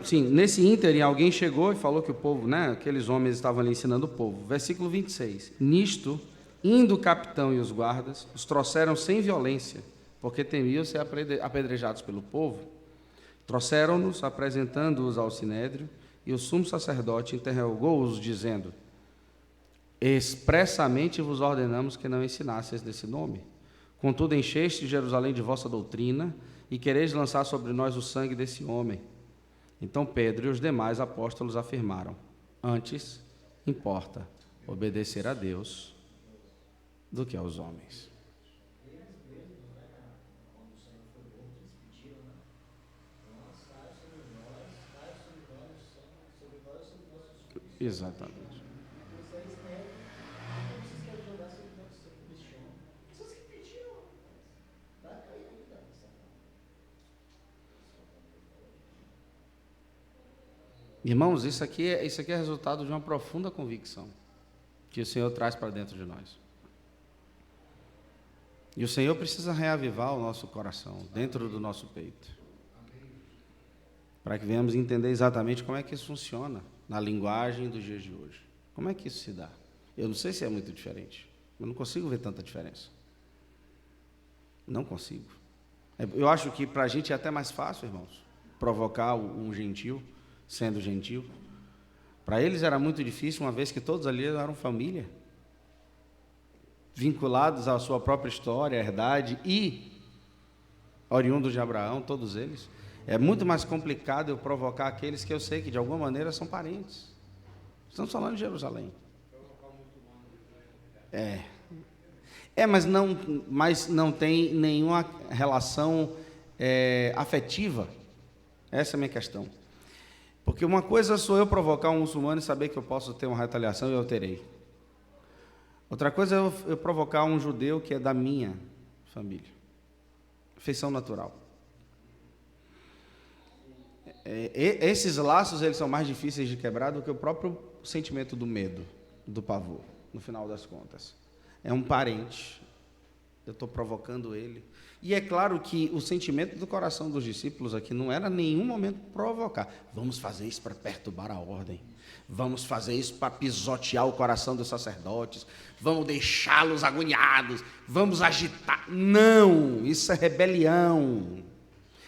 Speaker 1: Sim, nesse ínterim, alguém chegou e falou que o povo, né, aqueles homens estavam ali ensinando o povo. Versículo 26. Nisto, indo o capitão e os guardas, os trouxeram sem violência, porque temiam ser apedrejados pelo povo. Trouxeram-nos, apresentando-os ao sinédrio, e o sumo sacerdote interrogou-os, dizendo: expressamente vos ordenamos que não ensinasseis desse nome. Contudo, encheste Jerusalém de vossa doutrina, e quereis lançar sobre nós o sangue desse homem. Então Pedro e os demais apóstolos afirmaram: antes importa obedecer a Deus do que aos homens. Exatamente. Irmãos, isso aqui é resultado de uma profunda convicção que o Senhor traz para dentro de nós. E o Senhor precisa reavivar o nosso coração, dentro do nosso peito, para que venhamos entender exatamente como é que isso funciona na linguagem dos dias de hoje. Como é que isso se dá? Eu não sei se é muito diferente, eu não consigo ver tanta diferença. Não consigo. Eu acho que para a gente é até mais fácil, irmãos, provocar um gentil, sendo gentil. Para eles era muito difícil, uma vez que todos ali eram família, vinculados à sua própria história, herdade e oriundos de Abraão, todos eles. É muito mais complicado eu provocar aqueles que eu sei que de alguma maneira são parentes. Estamos falando de Jerusalém. Mas não tem nenhuma relação afetiva. Essa é a minha questão. Porque uma coisa sou eu provocar um muçulmano e saber que eu posso ter uma retaliação e eu terei. Outra coisa é eu provocar um judeu que é da minha família. Feição natural. Esses laços, eles são mais difíceis de quebrar do que o próprio sentimento do medo, do pavor, no final das contas. É um parente, eu estou provocando ele. E é claro que o sentimento do coração dos discípulos aqui não era em nenhum momento provocar. Vamos fazer isso para perturbar a ordem. Vamos fazer isso para pisotear o coração dos sacerdotes. Vamos deixá-los agoniados. Vamos agitar. Não, isso é rebelião.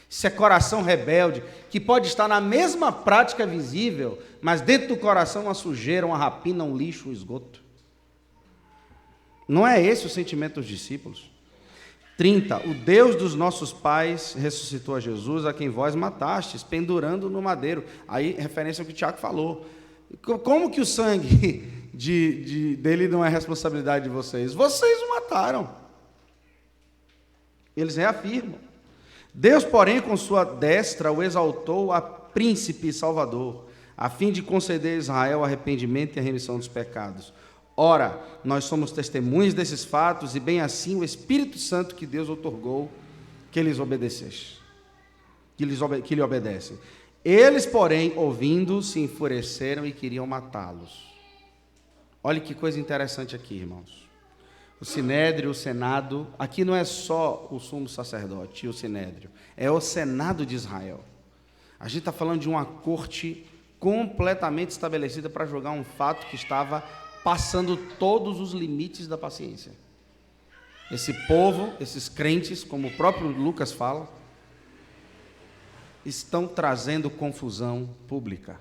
Speaker 1: Isso é coração rebelde, que pode estar na mesma prática visível, mas dentro do coração uma sujeira, uma rapina, um lixo, um esgoto. Não é esse o sentimento dos discípulos. 30. O Deus dos nossos pais ressuscitou a Jesus, a quem vós matastes, pendurando no madeiro. Aí, referência ao que o Tiago falou. Como que o sangue dele não é responsabilidade de vocês? Vocês o mataram. Eles reafirmam. Deus, porém, com sua destra, o exaltou a príncipe e salvador, a fim de conceder a Israel arrependimento e a remissão dos pecados. Ora, nós somos testemunhas desses fatos, e bem assim o Espírito Santo que Deus outorgou que lhes obedecesse, que lhe obedecem. Eles, porém, ouvindo, se enfureceram e queriam matá-los. Olha que coisa interessante aqui, irmãos. O sinédrio, o senado, aqui não é só o sumo sacerdote e o sinédrio, é o senado de Israel. A gente está falando de uma corte completamente estabelecida para julgar um fato que estava passando todos os limites da paciência. Esse povo, esses crentes, como o próprio Lucas fala, estão trazendo confusão pública.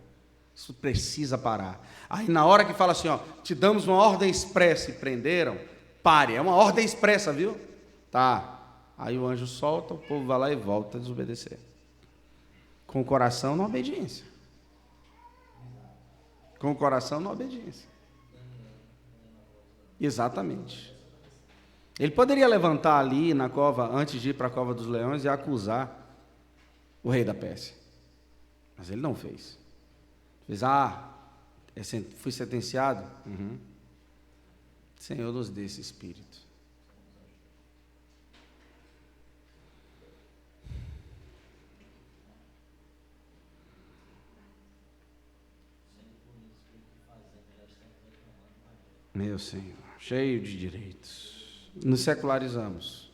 Speaker 1: Isso precisa parar. Aí na hora que fala assim, ó, te damos uma ordem expressa e prenderam, pare, é uma ordem expressa, viu? Tá. Aí o anjo solta, o povo vai lá e volta a desobedecer. Com o coração na obediência. Com o coração na obediência. Exatamente. Ele poderia levantar ali na cova, antes de ir para a cova dos leões, e acusar o rei da Pérsia. Mas ele não fez. Fez, fui sentenciado. Senhor, nos dê esse espírito. Meu Senhor, cheio de direitos. Nos secularizamos.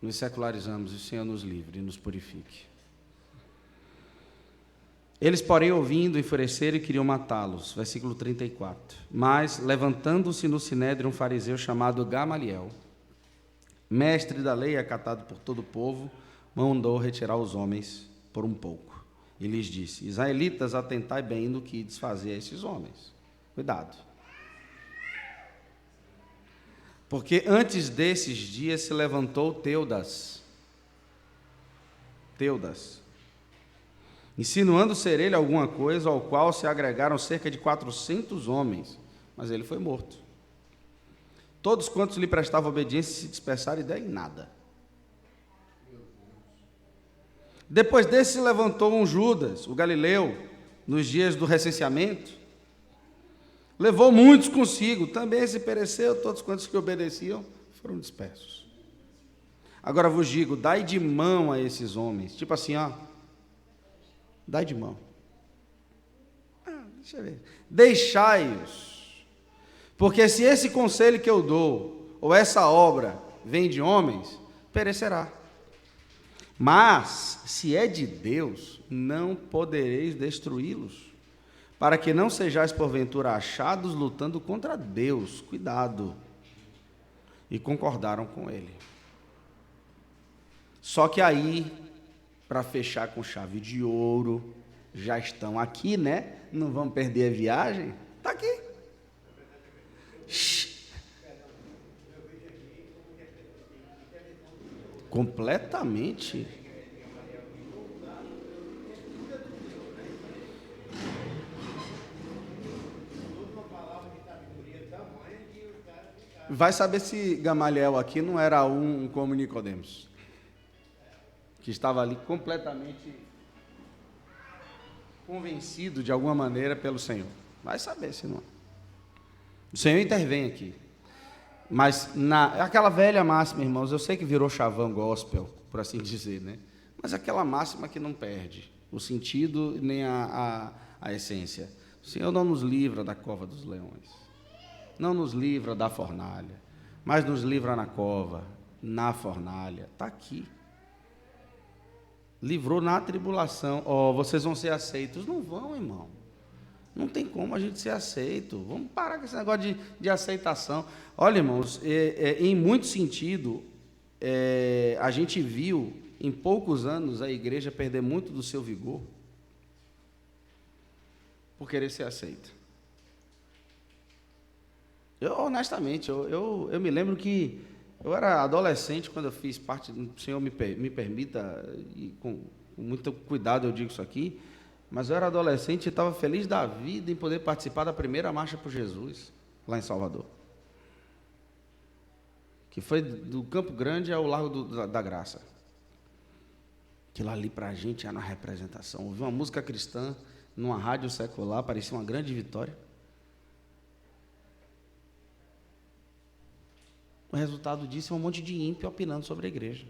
Speaker 1: Nos secularizamos, e o Senhor nos livre e nos purifique. Eles, porém, ouvindo, enfureceram e queriam matá-los. Versículo 34. Mas, levantando-se no sinédrio um fariseu chamado Gamaliel, mestre da lei, acatado por todo o povo, mandou retirar os homens por um pouco. E lhes disse: Israelitas, atentai bem no que desfazer a esses homens. Cuidado. Porque antes desses dias se levantou Teudas, insinuando ser ele alguma coisa, ao qual se agregaram cerca de 400 homens, mas ele foi morto. Todos quantos lhe prestavam obediência se dispersaram e deram em nada. Depois desse se levantou um Judas, o Galileu, nos dias do recenseamento, levou muitos consigo, também se pereceu, todos quantos que obedeciam foram dispersos. Agora vos digo, dai de mão a esses homens, tipo assim, ó, dai de mão. Deixa eu ver. Deixai-os, porque se esse conselho que eu dou, ou essa obra, vem de homens, perecerá. Mas, se é de Deus, não podereis destruí-los, para que não sejais porventura achados lutando contra Deus. Cuidado. E concordaram com ele. Só que aí, para fechar com chave de ouro, já estão aqui, né? Não vamos perder a viagem? Está aqui. Completamente. Vai saber se Gamaliel aqui não era um como Nicodemos, que estava ali completamente convencido de alguma maneira pelo Senhor. Vai saber se não. O Senhor intervém aqui. Mas aquela velha máxima, irmãos, eu sei que virou chavão gospel, por assim dizer, né? Mas aquela máxima que não perde o sentido nem a essência. O Senhor não nos livra da cova dos leões, não nos livra da fornalha, mas nos livra na cova, na fornalha. Está aqui. Livrou na tribulação. Vocês vão ser aceitos. Não vão, irmão. Não tem como a gente ser aceito. Vamos parar com esse negócio de aceitação. Olha, irmãos, em muito sentido, a gente viu, em poucos anos, a igreja perder muito do seu vigor por querer ser aceita. Honestamente, eu me lembro que eu era adolescente quando eu fiz parte, o Senhor me permita, e com muito cuidado eu digo isso aqui, mas eu era adolescente e estava feliz da vida em poder participar da primeira Marcha por Jesus, lá em Salvador. Que foi do Campo Grande ao Largo da Graça. Aquilo ali para a gente era uma representação. Ouvir uma música cristã numa rádio secular parecia uma grande vitória. O resultado disso é um monte de ímpio opinando sobre a igreja.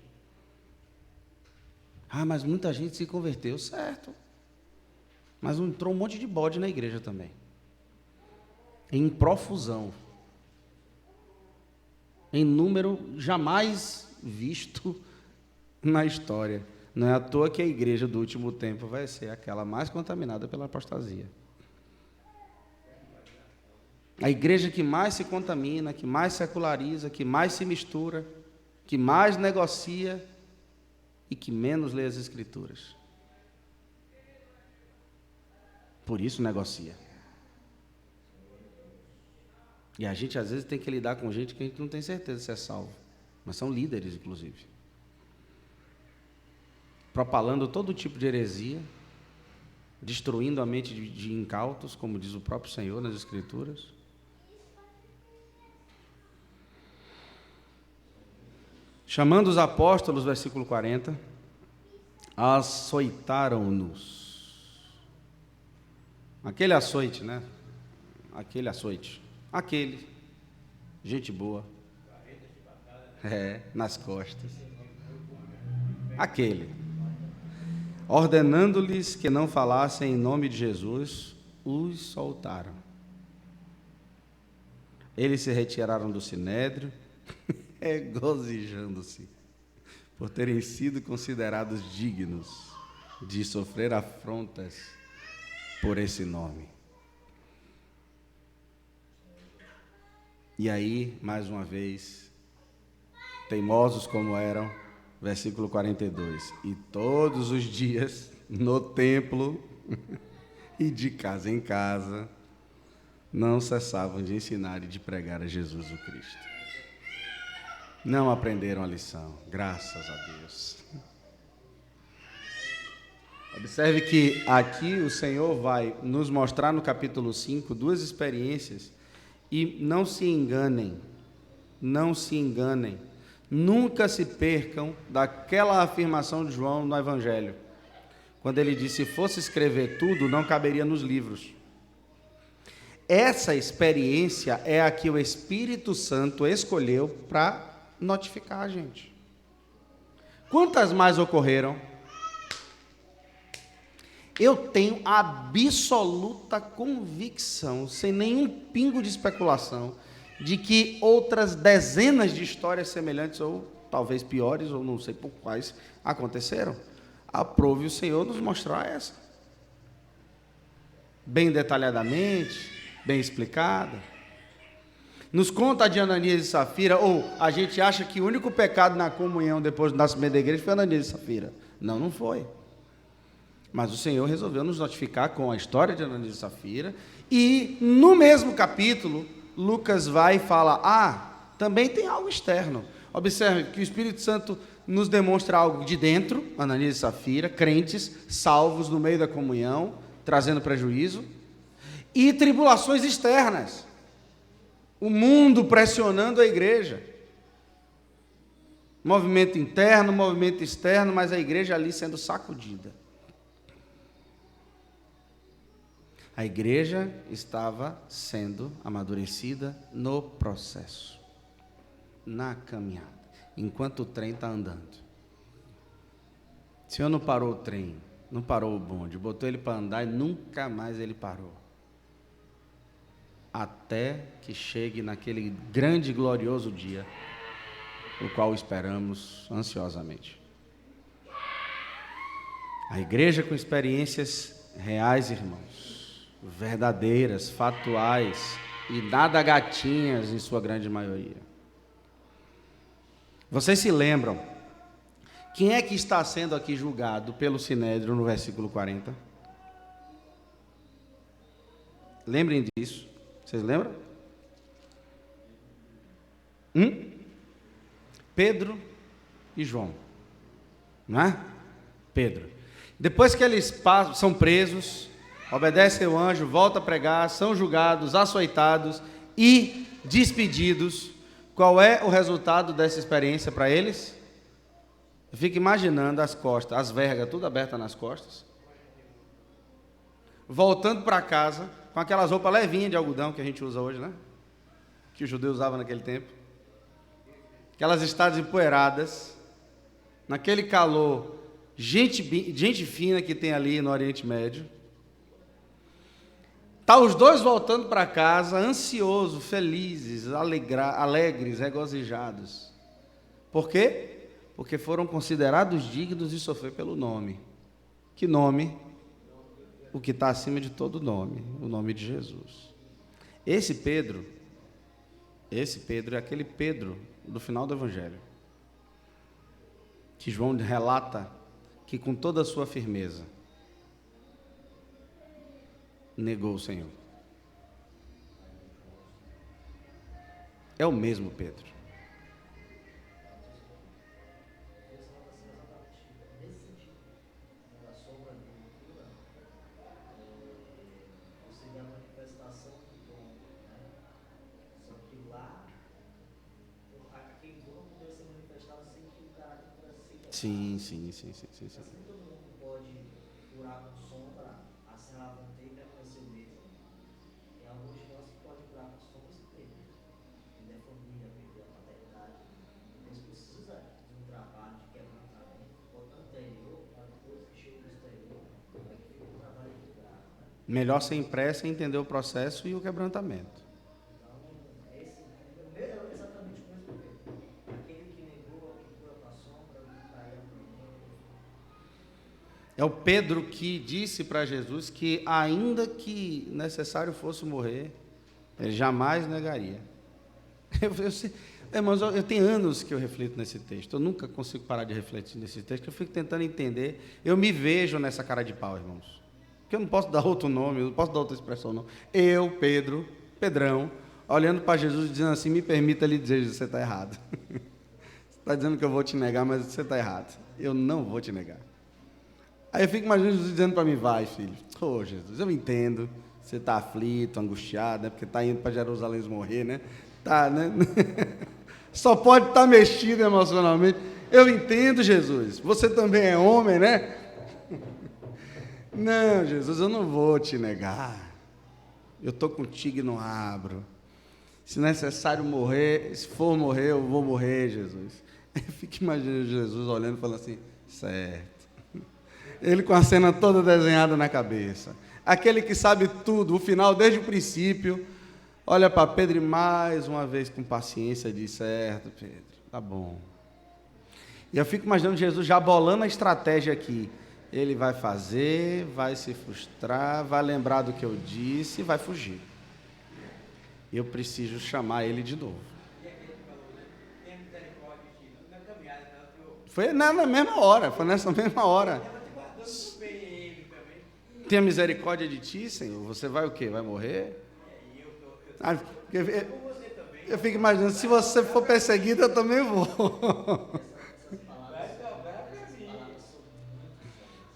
Speaker 1: Mas muita gente se converteu, certo. Mas entrou um monte de bode na igreja também. Em profusão. Em número jamais visto na história. Não é à toa que a igreja do último tempo vai ser aquela mais contaminada pela apostasia. A igreja que mais se contamina, que mais seculariza, que mais se mistura, que mais negocia e que menos lê as Escrituras. Por isso negocia. E a gente às vezes tem que lidar com gente que a gente não tem certeza se é salvo, mas são líderes, inclusive. Propalando todo tipo de heresia, destruindo a mente de incautos, como diz o próprio Senhor nas Escrituras. Chamando os apóstolos, versículo 40, açoitaram-nos. Aquele açoite, né? Aquele açoite. Aquele. Gente boa. Nas costas. Aquele. Ordenando-lhes que não falassem em nome de Jesus, os soltaram. Eles se retiraram do sinédrio, regozijando-se por terem sido considerados dignos de sofrer afrontas por esse nome. E aí, mais uma vez, teimosos como eram, versículo 42, e todos os dias no templo e de casa em casa, não cessavam de ensinar e de pregar a Jesus o Cristo. Não aprenderam a lição, graças a Deus. Observe que aqui o Senhor vai nos mostrar no capítulo 5 duas experiências, e não se enganem, nunca se percam daquela afirmação de João no Evangelho, quando ele disse: se fosse escrever tudo, não caberia nos livros. Essa experiência é a que o Espírito Santo escolheu para notificar a gente. Quantas mais ocorreram? Eu tenho absoluta convicção, sem nenhum pingo de especulação, de que outras dezenas de histórias semelhantes, ou talvez piores, ou não sei por quais, aconteceram. Aprove o Senhor nos mostrar essa. Bem detalhadamente, bem explicada. Nos conta de Ananias e Safira, ou a gente acha que o único pecado na comunhão depois do nascimento da igreja foi Ananias e Safira. Não, não foi. Mas o Senhor resolveu nos notificar com a história de Ananias e Safira, e no mesmo capítulo, Lucas vai e fala: também tem algo externo. Observe que o Espírito Santo nos demonstra algo de dentro, Ananias e Safira, crentes, salvos no meio da comunhão, trazendo prejuízo, e tribulações externas, o mundo pressionando a igreja, movimento interno, movimento externo, mas a igreja ali sendo sacudida. A igreja estava sendo amadurecida no processo, na caminhada, enquanto o trem está andando. O Senhor não parou o trem, não parou o bonde, botou ele para andar e nunca mais ele parou. Até que chegue naquele grande e glorioso dia, o qual esperamos ansiosamente. A igreja com experiências reais, irmãos, verdadeiras, fatuais e nada gatinhas em sua grande maioria. Vocês se lembram quem é que está sendo aqui julgado pelo Sinédrio no versículo 40? Lembrem disso. Vocês lembram? Pedro e João, não é? Pedro. Depois que eles são presos, obedecem ao anjo, voltam a pregar, são julgados, açoitados e despedidos. Qual é o resultado dessa experiência para eles? Eu fico imaginando as costas, as vergas, tudo aberta nas costas, voltando para casa, com aquelas roupas levinhas de algodão que a gente usa hoje, né? Que os judeus usavam naquele tempo. Aquelas estradas empoeiradas, naquele calor, gente fina que tem ali no Oriente Médio. Tá os dois voltando para casa, ansiosos, felizes, alegres, regozijados. Por quê? Porque foram considerados dignos de sofrer pelo nome. Que nome? O que está acima de todo nome, o nome de Jesus. Esse Pedro é aquele Pedro do final do Evangelho, que João relata que com toda a sua firmeza negou o Senhor. É o mesmo Pedro. Sim.
Speaker 3: Assim todo mundo pode curar com sombra, assim ela não tem que acontecer mesmo. Tem alguns de nós que podem curar com sombra sem ter. Perder a família, perder a paternidade. Eles precisam de um trabalho de quebrantamento, botando interior, para depois que chega no exterior, para que fique um trabalho equilibrado.
Speaker 1: Melhor sem pressa entender o processo e o quebrantamento.
Speaker 3: Então, esse
Speaker 1: É o Pedro que disse para Jesus que, ainda que necessário fosse morrer, ele jamais negaria. Irmãos, eu tenho anos que eu reflito nesse texto, eu nunca consigo parar de refletir nesse texto, eu fico tentando entender, eu me vejo nessa cara de pau, irmãos, porque eu não posso dar outro nome, eu não posso dar outra expressão, não. Eu, Pedro, Pedrão, olhando para Jesus e dizendo assim, me permita lhe dizer, você está errado. Você está dizendo que eu vou te negar, mas você está errado, eu não vou te negar. Aí eu fico imaginando Jesus dizendo para mim, vai filho, Jesus, eu entendo, você está aflito, angustiado, né, porque está indo para Jerusalém morrer, né? Tá, né? Só pode estar mexido emocionalmente. Eu entendo, Jesus. Você também é homem, né? Não, Jesus, eu não vou te negar. Eu estou contigo e não abro. Se necessário morrer, se for morrer, eu vou morrer, Jesus. Eu fico imaginando Jesus olhando e falando assim, certo. Ele com a cena toda desenhada na cabeça. Aquele que sabe tudo, o final desde o princípio. Olha para Pedro e mais uma vez com paciência diz, certo, Pedro, tá bom. E eu fico imaginando Jesus já bolando a estratégia aqui. Ele vai fazer, vai se frustrar, vai lembrar do que eu disse e vai fugir. Eu preciso chamar ele de novo.
Speaker 2: E aquele que falou, né? Tem misericórdia de ti, na caminhada,
Speaker 1: Foi na mesma hora, foi nessa mesma hora.
Speaker 2: ela te guardou muito bem ele também.
Speaker 1: Tenha misericórdia de ti, Senhor. Você vai o quê? Vai morrer? Eu fico imaginando, se você for perseguido, eu também vou.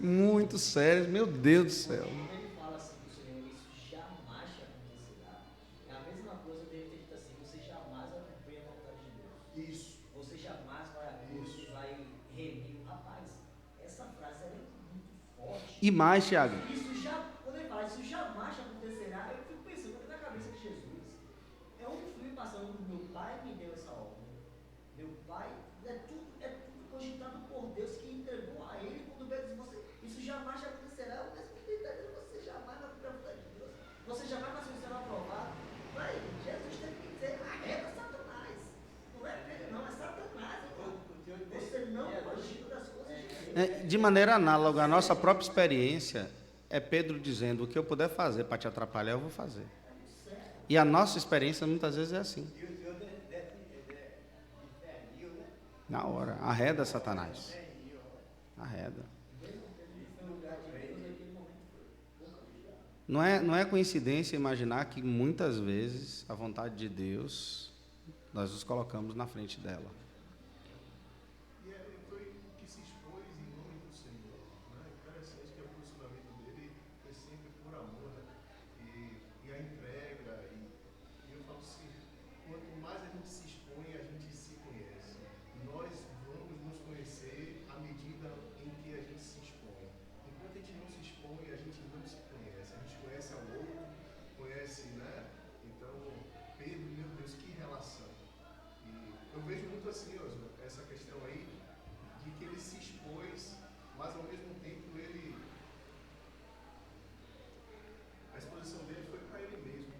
Speaker 1: Muito sério, meu Deus do céu.
Speaker 3: Ele fala assim do Senhor, isso jamais te acontecerá. É a mesma coisa dele ter dito assim, você jamais vai cumprir a vontade de Deus. Isso. Você jamais vai remir. Rapaz, essa frase é muito forte.
Speaker 1: E mais, Tiago.
Speaker 3: Quando ele fala, isso jamais te acontecerá, eu fico pensando na cabeça de Jesus. É um filho passando por meu pai me deu essa ordem. Meu pai, é tudo cogitado por Deus que entregou a ele quando veio dizer, isso jamais te acontecerá, o mesmo que ele está dizendo, você jamais vai cumprir a vontade de Deus. Você jamais vai ser aprovado. Mas Jesus teve que dizer, arreda Satanás. Não é Pedro não, é Satanás. Você não cogita das coisas de Deus.
Speaker 1: De maneira análoga à nossa própria experiência, é Pedro dizendo, o que eu puder fazer para te atrapalhar, eu vou fazer. E a nossa experiência muitas vezes é assim. Na hora, arreda Satanás. Arreda. Não é coincidência imaginar que muitas vezes a vontade de Deus, nós nos colocamos na frente dela.
Speaker 4: E foi que se expôs em nome do Senhor. Né? Interessante que o posicionamento dele foi sempre por amor, né? E a entrega. E eu falo assim, quanto mais a gente se expõe, a gente se conhece. Nós vamos nos conhecer à medida em que a gente se expõe. Enquanto a gente não se expõe, a gente não se conhece. A gente conhece ao outro, conhece, né? Então, Pedro, meu Deus, que relação. E eu vejo muito assim, Oswald, essa questão aí, de que ele se expôs, mas ao mesmo tempo a exposição dele foi para ele mesmo.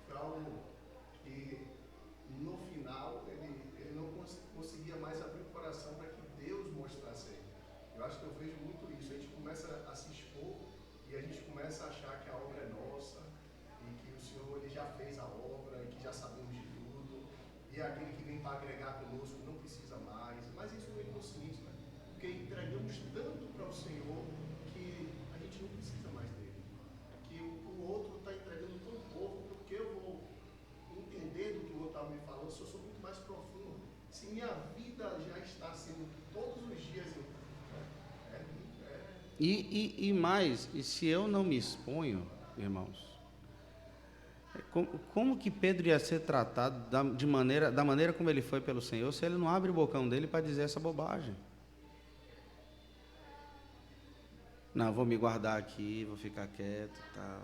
Speaker 4: Foi algo que no final ele não conseguia mais abrir o coração para que Deus mostrasse a ele. Eu acho que eu vejo muito isso. A gente começa a se expor e a gente começa a achar que a obra é nossa e que o Senhor ele já fez a obra e que já sabemos de tudo. E aquele que vem para agregar conosco não precisa mais. Mas isso é inconsciente, né? Porque entregamos tanto para o Senhor que a gente não precisa mais dele. Que o outro está entregando tão pouco, porque eu vou entender do que o outro estava me falando, se eu sou muito mais profundo. Se minha vida já está sendo todos os dias.
Speaker 1: E mais, e se eu não me exponho, irmãos, como que Pedro ia ser tratado da maneira como ele foi pelo Senhor, se ele não abre o bocão dele para dizer essa bobagem? Não, vou me guardar aqui, vou ficar quieto e tal.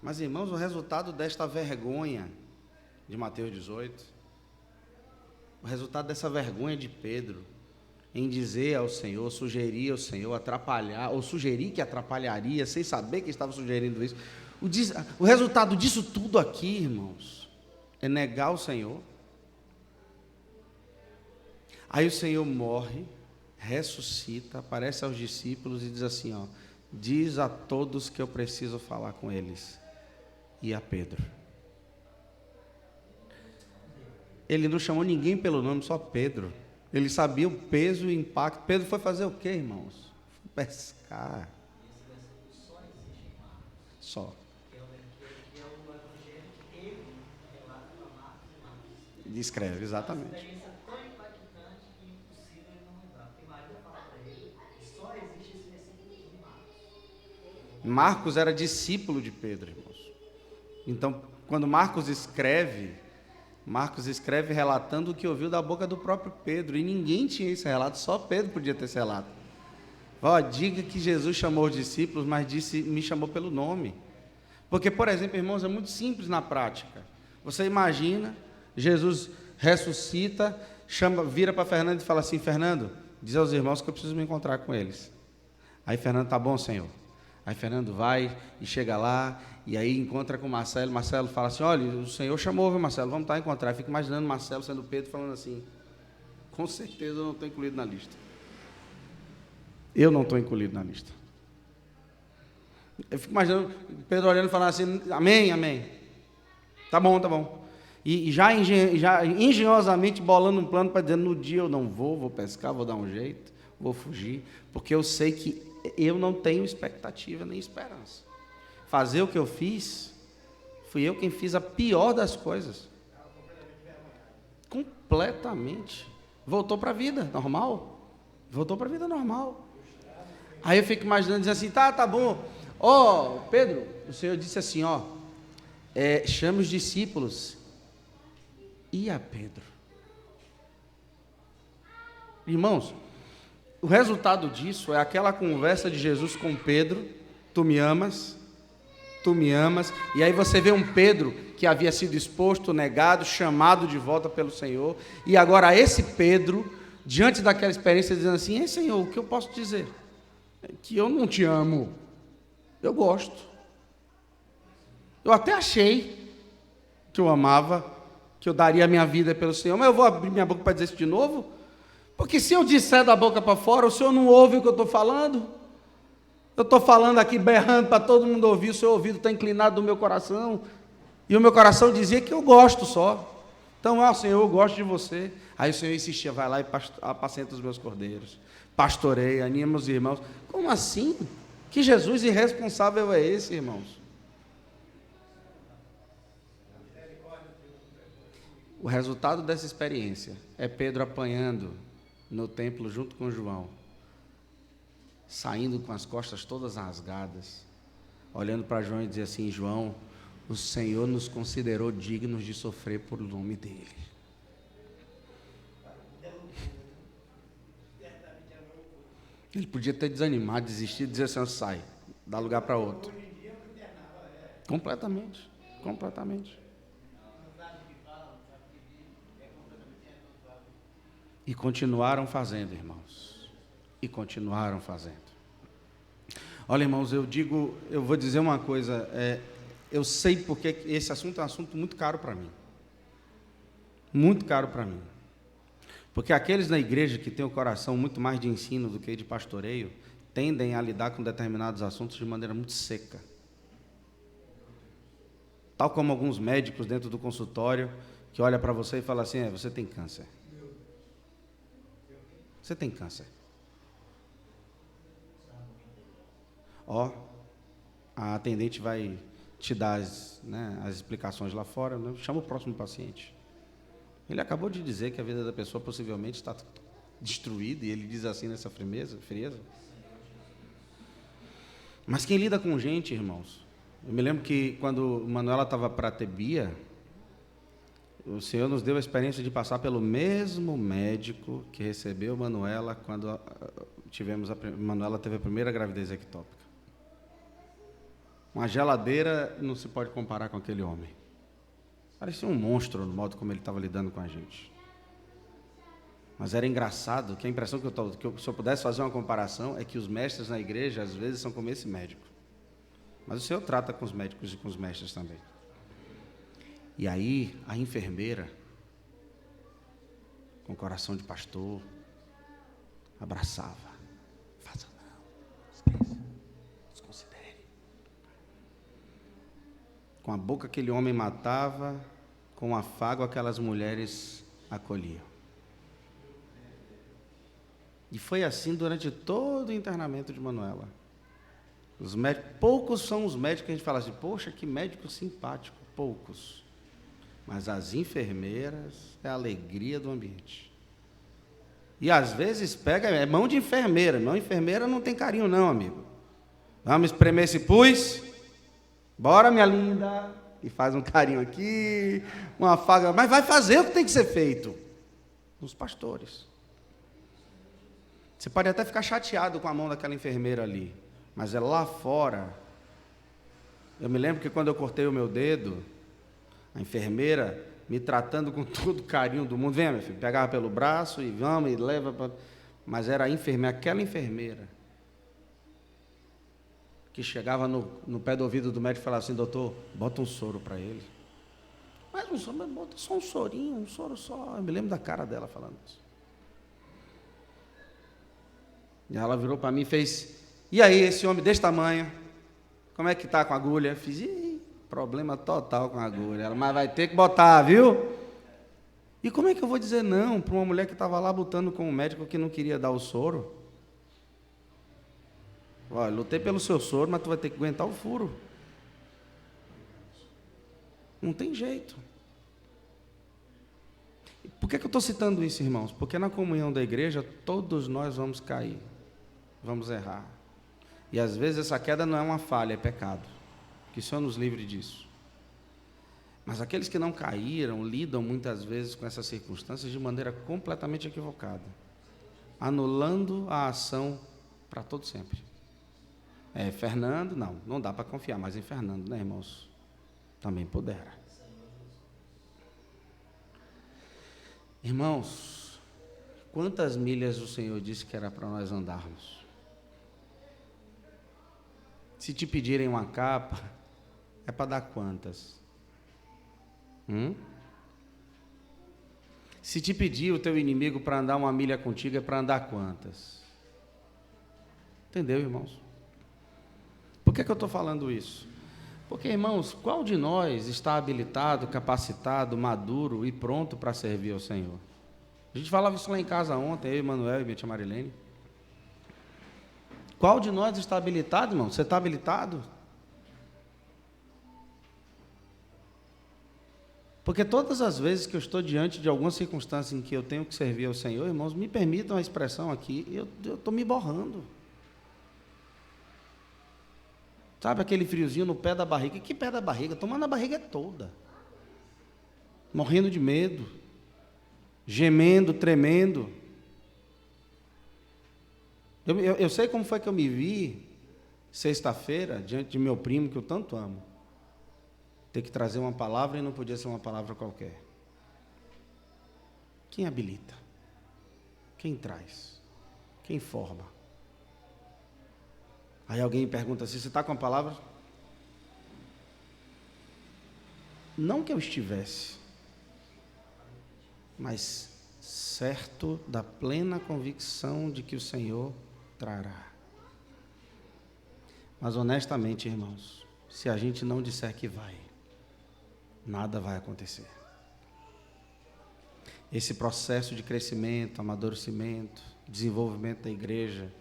Speaker 1: Mas, irmãos, o resultado desta vergonha de Mateus 18, o resultado dessa vergonha de Pedro, em dizer ao Senhor, sugerir ao Senhor, atrapalhar, ou sugerir que atrapalharia, sem saber que estava sugerindo isso. O resultado disso tudo aqui, irmãos, é negar o Senhor. Aí o Senhor morre, ressuscita, aparece aos discípulos e diz assim, ó, diz a todos que eu preciso falar com eles. E a Pedro. Ele não chamou ninguém pelo nome, só Pedro. Ele sabia o peso e o impacto. Pedro foi fazer o quê, irmãos? Foi pescar. Só. Descreve, exatamente. Marcos era discípulo de Pedro, irmãos. Então, quando Marcos escreve relatando o que ouviu da boca do próprio Pedro, e ninguém tinha esse relato, só Pedro podia ter esse relato. Diga que Jesus chamou os discípulos, mas me chamou pelo nome. Porque, por exemplo, irmãos, é muito simples na prática. Você imagina, Jesus ressuscita, vira para Fernando e fala assim: Fernando, diz aos irmãos que eu preciso me encontrar com eles. Aí Fernando: tá bom, Senhor. Aí Fernando vai e chega lá, e aí encontra com Marcelo. Marcelo fala assim: olha, o Senhor chamou, viu, Marcelo? Vamos estar a encontrar. Eu fico imaginando Marcelo sendo Pedro falando assim: com certeza eu não estou incluído na lista. Eu não estou incluído na lista. Eu fico imaginando Pedro olhando e falando assim: amém, amém. Tá bom, tá bom. E já engenhosamente bolando um plano para dizer: no dia eu não vou pescar, vou dar um jeito, vou fugir, porque eu sei que eu não tenho expectativa nem esperança. Fazer o que eu fiz, fui eu quem fiz a pior das coisas. Completamente. Voltou para a vida normal. Voltou para a vida normal. Aí eu fico imaginando, dizendo assim: tá bom. Pedro, o Senhor disse assim, chame os discípulos. E a Pedro? Irmãos, o resultado disso é aquela conversa de Jesus com Pedro: tu me amas, e aí você vê um Pedro que havia sido exposto, negado, chamado de volta pelo Senhor, e agora esse Pedro, diante daquela experiência, dizendo assim: ei, Senhor, o que eu posso dizer? É que eu não te amo, eu gosto, eu até achei que eu amava, que eu daria a minha vida pelo Senhor, mas eu vou abrir minha boca para dizer isso de novo? Porque se eu disser da boca para fora, o Senhor não ouve o que eu estou falando? Eu estou falando aqui, berrando para todo mundo ouvir, o seu ouvido está inclinado no meu coração, e o meu coração dizia que eu gosto só. Então, Senhor, eu gosto de você. Aí o Senhor insistia: vai lá e apacenta os meus cordeiros, pastoreia, anima os irmãos. Como assim? Que Jesus irresponsável é esse, irmãos? O resultado dessa experiência é Pedro apanhando no templo junto com João, saindo com as costas todas rasgadas, olhando para João e dizer assim: João, o Senhor nos considerou dignos de sofrer por nome dele. Ele podia ter desanimado, desistido, dizer assim: sai, dá lugar para outro. Completamente. E continuaram fazendo, irmãos. E continuaram fazendo. Olha, irmãos, eu vou dizer uma coisa. Eu sei porque esse assunto é um assunto muito caro para mim. Muito caro para mim. Porque aqueles na igreja que têm o coração muito mais de ensino do que de pastoreio, tendem a lidar com determinados assuntos de maneira muito seca. Tal como alguns médicos dentro do consultório, que olha para você e fala assim: você tem câncer. Você tem câncer. A atendente vai te dar as explicações lá fora, né? Chama o próximo paciente. Ele acabou de dizer que a vida da pessoa possivelmente está destruída, e ele diz assim nessa frieza. Mas quem lida com gente, irmãos, eu me lembro que quando Manuela estava para ter Bia, o Senhor nos deu a experiência de passar pelo mesmo médico que recebeu Manuela quando Manuela teve a primeira gravidez ectópica. Uma geladeira não se pode comparar com aquele homem. Parecia um monstro no modo como ele estava lidando com a gente. Mas era engraçado, que a impressão que se eu pudesse fazer uma comparação, é que os mestres na igreja, às vezes, são como esse médico. Mas o Senhor trata com os médicos e com os mestres também. E aí, a enfermeira, com o coração de pastor, abraçava. Faça não, esqueça. Com a boca aquele homem matava, com o afago aquelas mulheres acolhiam. E foi assim durante todo o internamento de Manuela. Os médicos, poucos são os médicos que a gente fala assim, poxa, que médico simpático, poucos. Mas as enfermeiras é a alegria do ambiente. E às vezes pega, é mão de enfermeira, mão de enfermeira não tem carinho não, amigo. Vamos espremer esse pus? Bora, minha linda. E faz um carinho aqui, uma afaga, mas vai fazer o que tem que ser feito. Os pastores. Você pode até ficar chateado com a mão daquela enfermeira ali, mas é lá fora. Eu me lembro que quando eu cortei o meu dedo, a enfermeira me tratando com todo o carinho do mundo, vem, meu filho, pegava pelo braço e vamos, e leva para... Mas era a enfermeira, aquela enfermeira, que chegava no pé do ouvido do médico e falava assim, doutor, bota um soro para ele. Mas um soro, bota só um sorinho, um soro só. Eu me lembro da cara dela falando isso. E ela virou para mim e fez, e aí, esse homem desse tamanho, como é que está com a agulha? Eu fiz, problema total com a agulha. Ela, mas vai ter que botar, viu? E como é que eu vou dizer não para uma mulher que estava lá botando com um médico que não queria dar o soro? Olha, lutei pelo seu soro, mas tu vai ter que aguentar o furo. Não tem jeito. Por que eu estou citando isso, irmãos? Porque na comunhão da igreja, todos nós vamos cair, vamos errar. E às vezes essa queda não é uma falha, é pecado. Que o Senhor nos livre disso. Mas aqueles que não caíram, lidam muitas vezes com essas circunstâncias de maneira completamente equivocada, anulando a ação para todo sempre. Fernando, não dá para confiar mais em Fernando, né, irmãos? Também pudera. Irmãos, quantas milhas o Senhor disse que era para nós andarmos? Se te pedirem uma capa, é para dar quantas? Se te pedir o teu inimigo para andar uma milha contigo, é para andar quantas? Entendeu, irmãos? Por que eu estou falando isso? Porque, irmãos, qual de nós está habilitado, capacitado, maduro e pronto para servir ao Senhor? A gente falava isso lá em casa ontem, eu, Emanuel e minha tia Marilene. Qual de nós está habilitado, irmão? Você está habilitado? Porque todas as vezes que eu estou diante de alguma circunstância em que eu tenho que servir ao Senhor, irmãos, me permitam a expressão aqui, eu estou me borrando. Sabe aquele friozinho no pé da barriga? Que pé da barriga? Tomando a barriga toda. Morrendo de medo. Gemendo, tremendo. Eu sei como foi que eu me vi sexta-feira, diante de meu primo, que eu tanto amo. Ter que trazer uma palavra e não podia ser uma palavra qualquer. Quem habilita? Quem traz? Quem forma? Aí alguém pergunta assim, você está com a palavra? Não que eu estivesse, mas certo da plena convicção de que o Senhor trará. Mas honestamente, irmãos, se a gente não disser que vai, nada vai acontecer. Esse processo de crescimento, amadurecimento, desenvolvimento da igreja,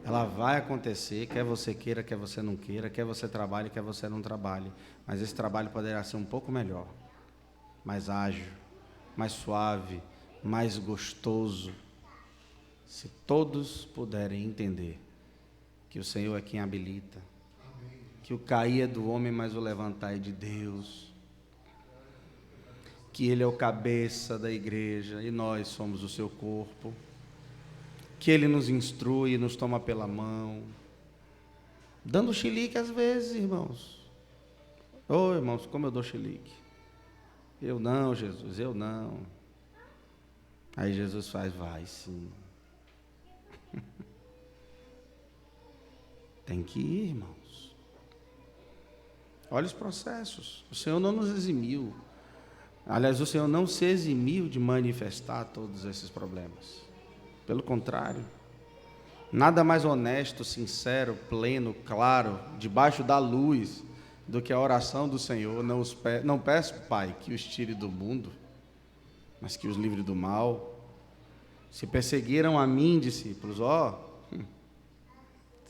Speaker 1: ela vai acontecer, quer você queira, quer você não queira, quer você trabalhe, quer você não trabalhe, mas esse trabalho poderá ser um pouco melhor, mais ágil, mais suave, mais gostoso, se todos puderem entender que o Senhor é quem habilita, que o cair é do homem, mas o levantar é de Deus, que Ele é o cabeça da igreja e nós somos o seu corpo, que Ele nos instrui e nos toma pela mão, dando chilique às vezes, irmãos. Irmãos, como eu dou chilique? Eu não, Jesus, eu não. Aí Jesus faz, vai sim. Tem que ir, irmãos. Olha os processos. O Senhor não nos eximiu. Aliás, o Senhor não se eximiu de manifestar todos esses problemas. Pelo contrário, nada mais honesto, sincero, pleno, claro, debaixo da luz, do que a oração do Senhor. Não peço, Pai, que os tire do mundo, mas que os livre do mal. Se perseguiram a mim, discípulos,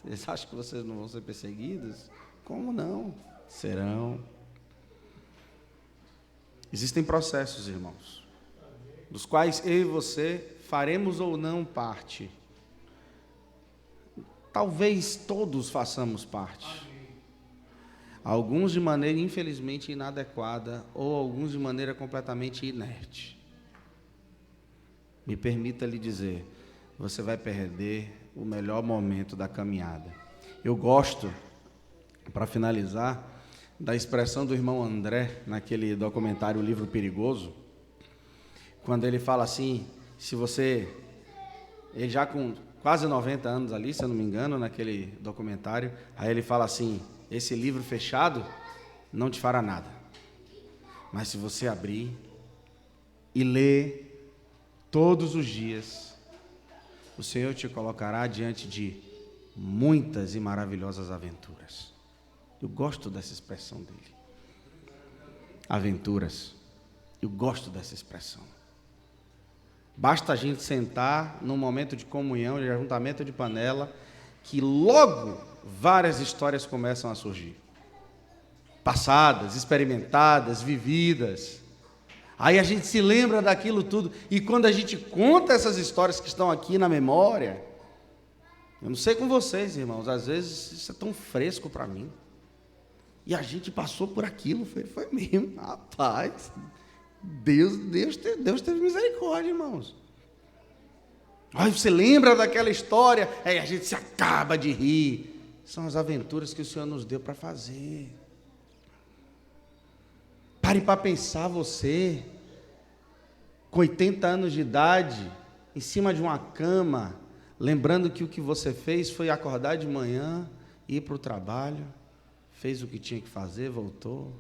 Speaker 1: vocês acham que vocês não vão ser perseguidos? Como não? Serão. Existem processos, irmãos, dos quais eu e você faremos ou não parte. Talvez todos façamos parte. Alguns de maneira, infelizmente, inadequada, ou alguns de maneira completamente inerte. Me permita lhe dizer, você vai perder o melhor momento da caminhada. Eu gosto, para finalizar, da expressão do irmão André, naquele documentário O Livro Perigoso, quando ele fala assim, ele já com quase 90 anos ali, se eu não me engano, naquele documentário, aí ele fala assim, esse livro fechado não te fará nada, mas se você abrir e ler todos os dias, o Senhor te colocará diante de muitas e maravilhosas aventuras. Eu gosto dessa expressão dele. Aventuras. Eu gosto dessa expressão. Basta a gente sentar num momento de comunhão, de ajuntamento de panela, que logo várias histórias começam a surgir. Passadas, experimentadas, vividas. Aí a gente se lembra daquilo tudo, e quando a gente conta essas histórias que estão aqui na memória, eu não sei com vocês, irmãos, às vezes isso é tão fresco para mim, e a gente passou por aquilo, foi mesmo, rapaz, Deus teve misericórdia, irmãos. Aí você lembra daquela história, aí a gente se acaba de rir, são as aventuras que o Senhor nos deu para fazer. Pare para pensar você, com 80 anos de idade, em cima de uma cama, lembrando que o que você fez foi acordar de manhã, ir para o trabalho, fez o que tinha que fazer, voltou.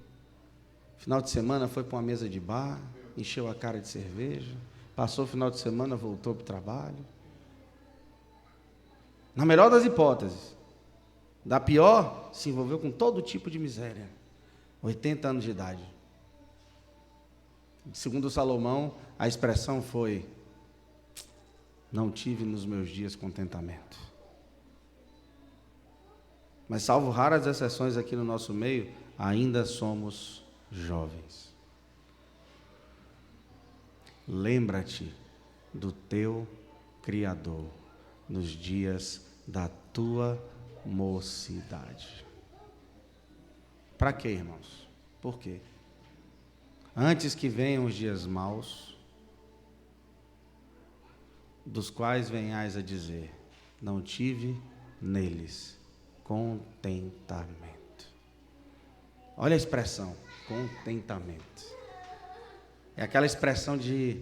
Speaker 1: Final de semana foi para uma mesa de bar, encheu a cara de cerveja, passou o final de semana, voltou para o trabalho. Na melhor das hipóteses, da pior, se envolveu com todo tipo de miséria. 80 anos de idade. Segundo Salomão, a expressão foi: não tive nos meus dias contentamento. Mas, salvo raras exceções aqui no nosso meio, ainda somos jovens. Lembra-te do teu Criador nos dias da tua mocidade. Para quê, irmãos? Por quê? Antes que venham os dias maus, dos quais venhais a dizer, não tive neles contentamento. Olha a expressão, contentamento. É aquela expressão de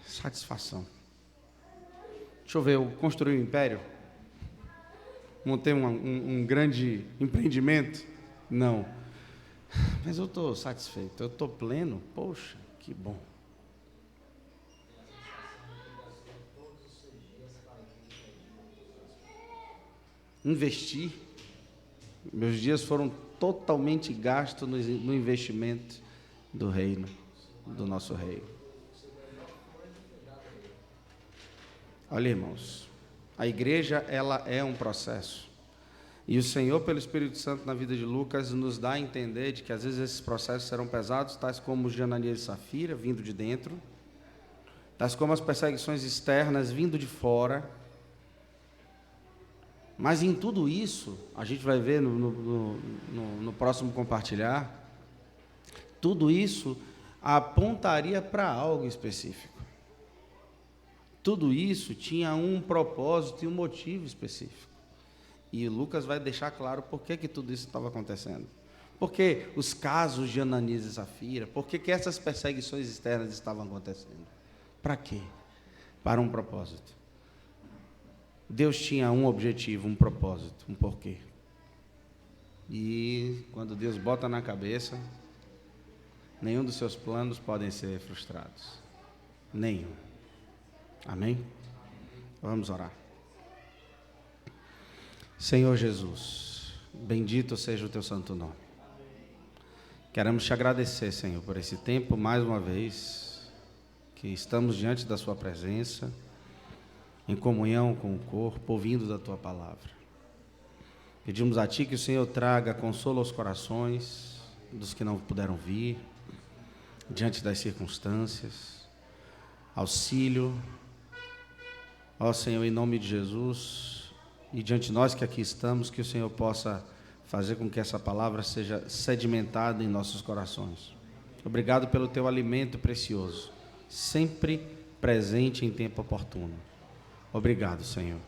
Speaker 1: satisfação. Deixa eu ver, eu construí um império? Montei um grande empreendimento? Não. Mas eu estou satisfeito, eu estou pleno. Poxa, que bom. Investir. Meus dias foram totalmente gastos no investimento do reino, do nosso rei. Olha, irmãos, a igreja, ela é um processo. E o Senhor, pelo Espírito Santo, na vida de Lucas, nos dá a entender de que às vezes esses processos serão pesados, tais como os de Ananias e Safira, vindo de dentro, tais como as perseguições externas, vindo de fora. Mas em tudo isso, a gente vai ver no próximo compartilhar, tudo isso apontaria para algo específico. Tudo isso tinha um propósito e um motivo específico. E Lucas vai deixar claro por que tudo isso estava acontecendo. Por que os casos de Ananias e Safira, por que essas perseguições externas estavam acontecendo? Para quê? Para um propósito. Deus tinha um objetivo, um propósito, um porquê. E quando Deus bota na cabeça, nenhum dos seus planos podem ser frustrados. Nenhum. Amém? Vamos orar. Senhor Jesus, Bendito seja o teu santo nome. Queremos te agradecer, Senhor, por esse tempo, mais uma vez, que estamos diante da sua presença, em comunhão com o corpo, ouvindo da tua palavra. Pedimos a ti que o Senhor traga consolo aos corações dos que não puderam vir, diante das circunstâncias, auxílio, ó Senhor, em nome de Jesus, e diante de nós que aqui estamos, que o Senhor possa fazer com que essa palavra seja sedimentada em nossos corações. Obrigado pelo teu alimento precioso, sempre presente em tempo oportuno. Obrigado, Senhor.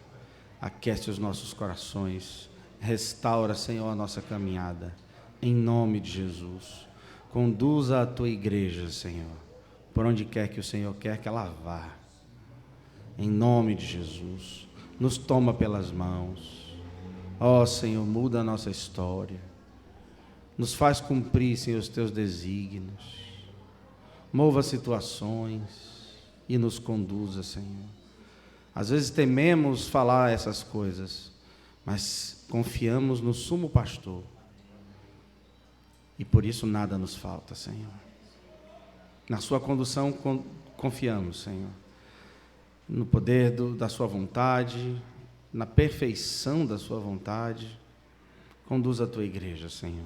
Speaker 1: Aquece os nossos corações, restaura, Senhor, a nossa caminhada, em nome de Jesus. Conduza a tua igreja, Senhor, por onde quer que o Senhor quer que ela vá, em nome de Jesus. Nos toma pelas mãos, ó Senhor, muda a nossa história, nos faz cumprir, Senhor, os teus desígnios, mova situações e nos conduza, Senhor. Às vezes tememos falar essas coisas, mas confiamos no sumo pastor, e por isso nada nos falta, Senhor. Na sua condução confiamos, Senhor, no poder da sua vontade, na perfeição da sua vontade. Conduza a tua igreja, Senhor.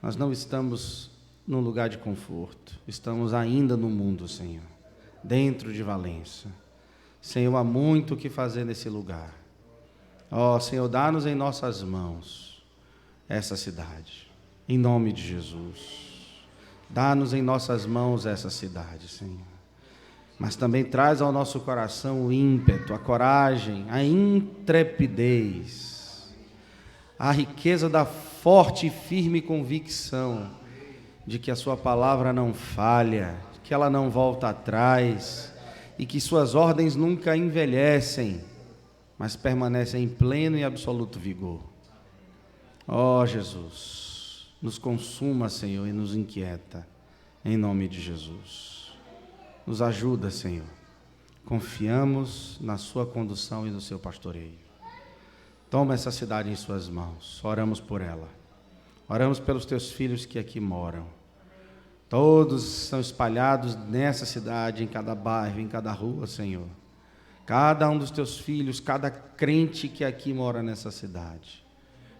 Speaker 1: Nós não estamos num lugar de conforto, estamos ainda no mundo, Senhor, dentro de Valença. Senhor, há muito o que fazer nesse lugar. Ó Senhor, dá-nos em nossas mãos essa cidade, em nome de Jesus. Dá-nos em nossas mãos essa cidade, Senhor. Mas também traz ao nosso coração o ímpeto, a coragem, a intrepidez, a riqueza da forte e firme convicção de que a sua palavra não falha, que ela não volta atrás e que suas ordens nunca envelhecem, mas permanecem em pleno e absoluto vigor. Ó Jesus, nos consuma, Senhor, e nos inquieta, em nome de Jesus. Nos ajuda, Senhor. Confiamos na sua condução e no seu pastoreio. Toma essa cidade em suas mãos. Oramos por ela. Oramos pelos teus filhos que aqui moram. Todos estão espalhados nessa cidade, em cada bairro, em cada rua, Senhor. Cada um dos teus filhos, cada crente que aqui mora nessa cidade.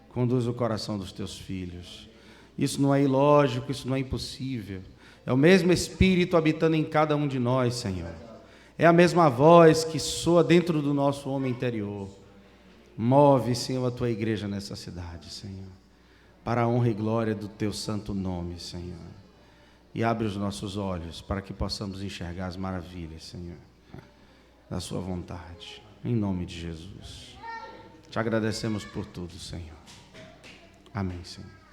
Speaker 1: Conduz o coração dos teus filhos. Isso não é ilógico, isso não é impossível. É o mesmo Espírito habitando em cada um de nós, Senhor. É a mesma voz que soa dentro do nosso homem interior. Move, Senhor, a tua igreja nessa cidade, Senhor, para a honra e glória do teu santo nome, Senhor. E abre os nossos olhos para que possamos enxergar as maravilhas, Senhor, da sua vontade. Em nome de Jesus. Te agradecemos por tudo, Senhor. Amém, Senhor.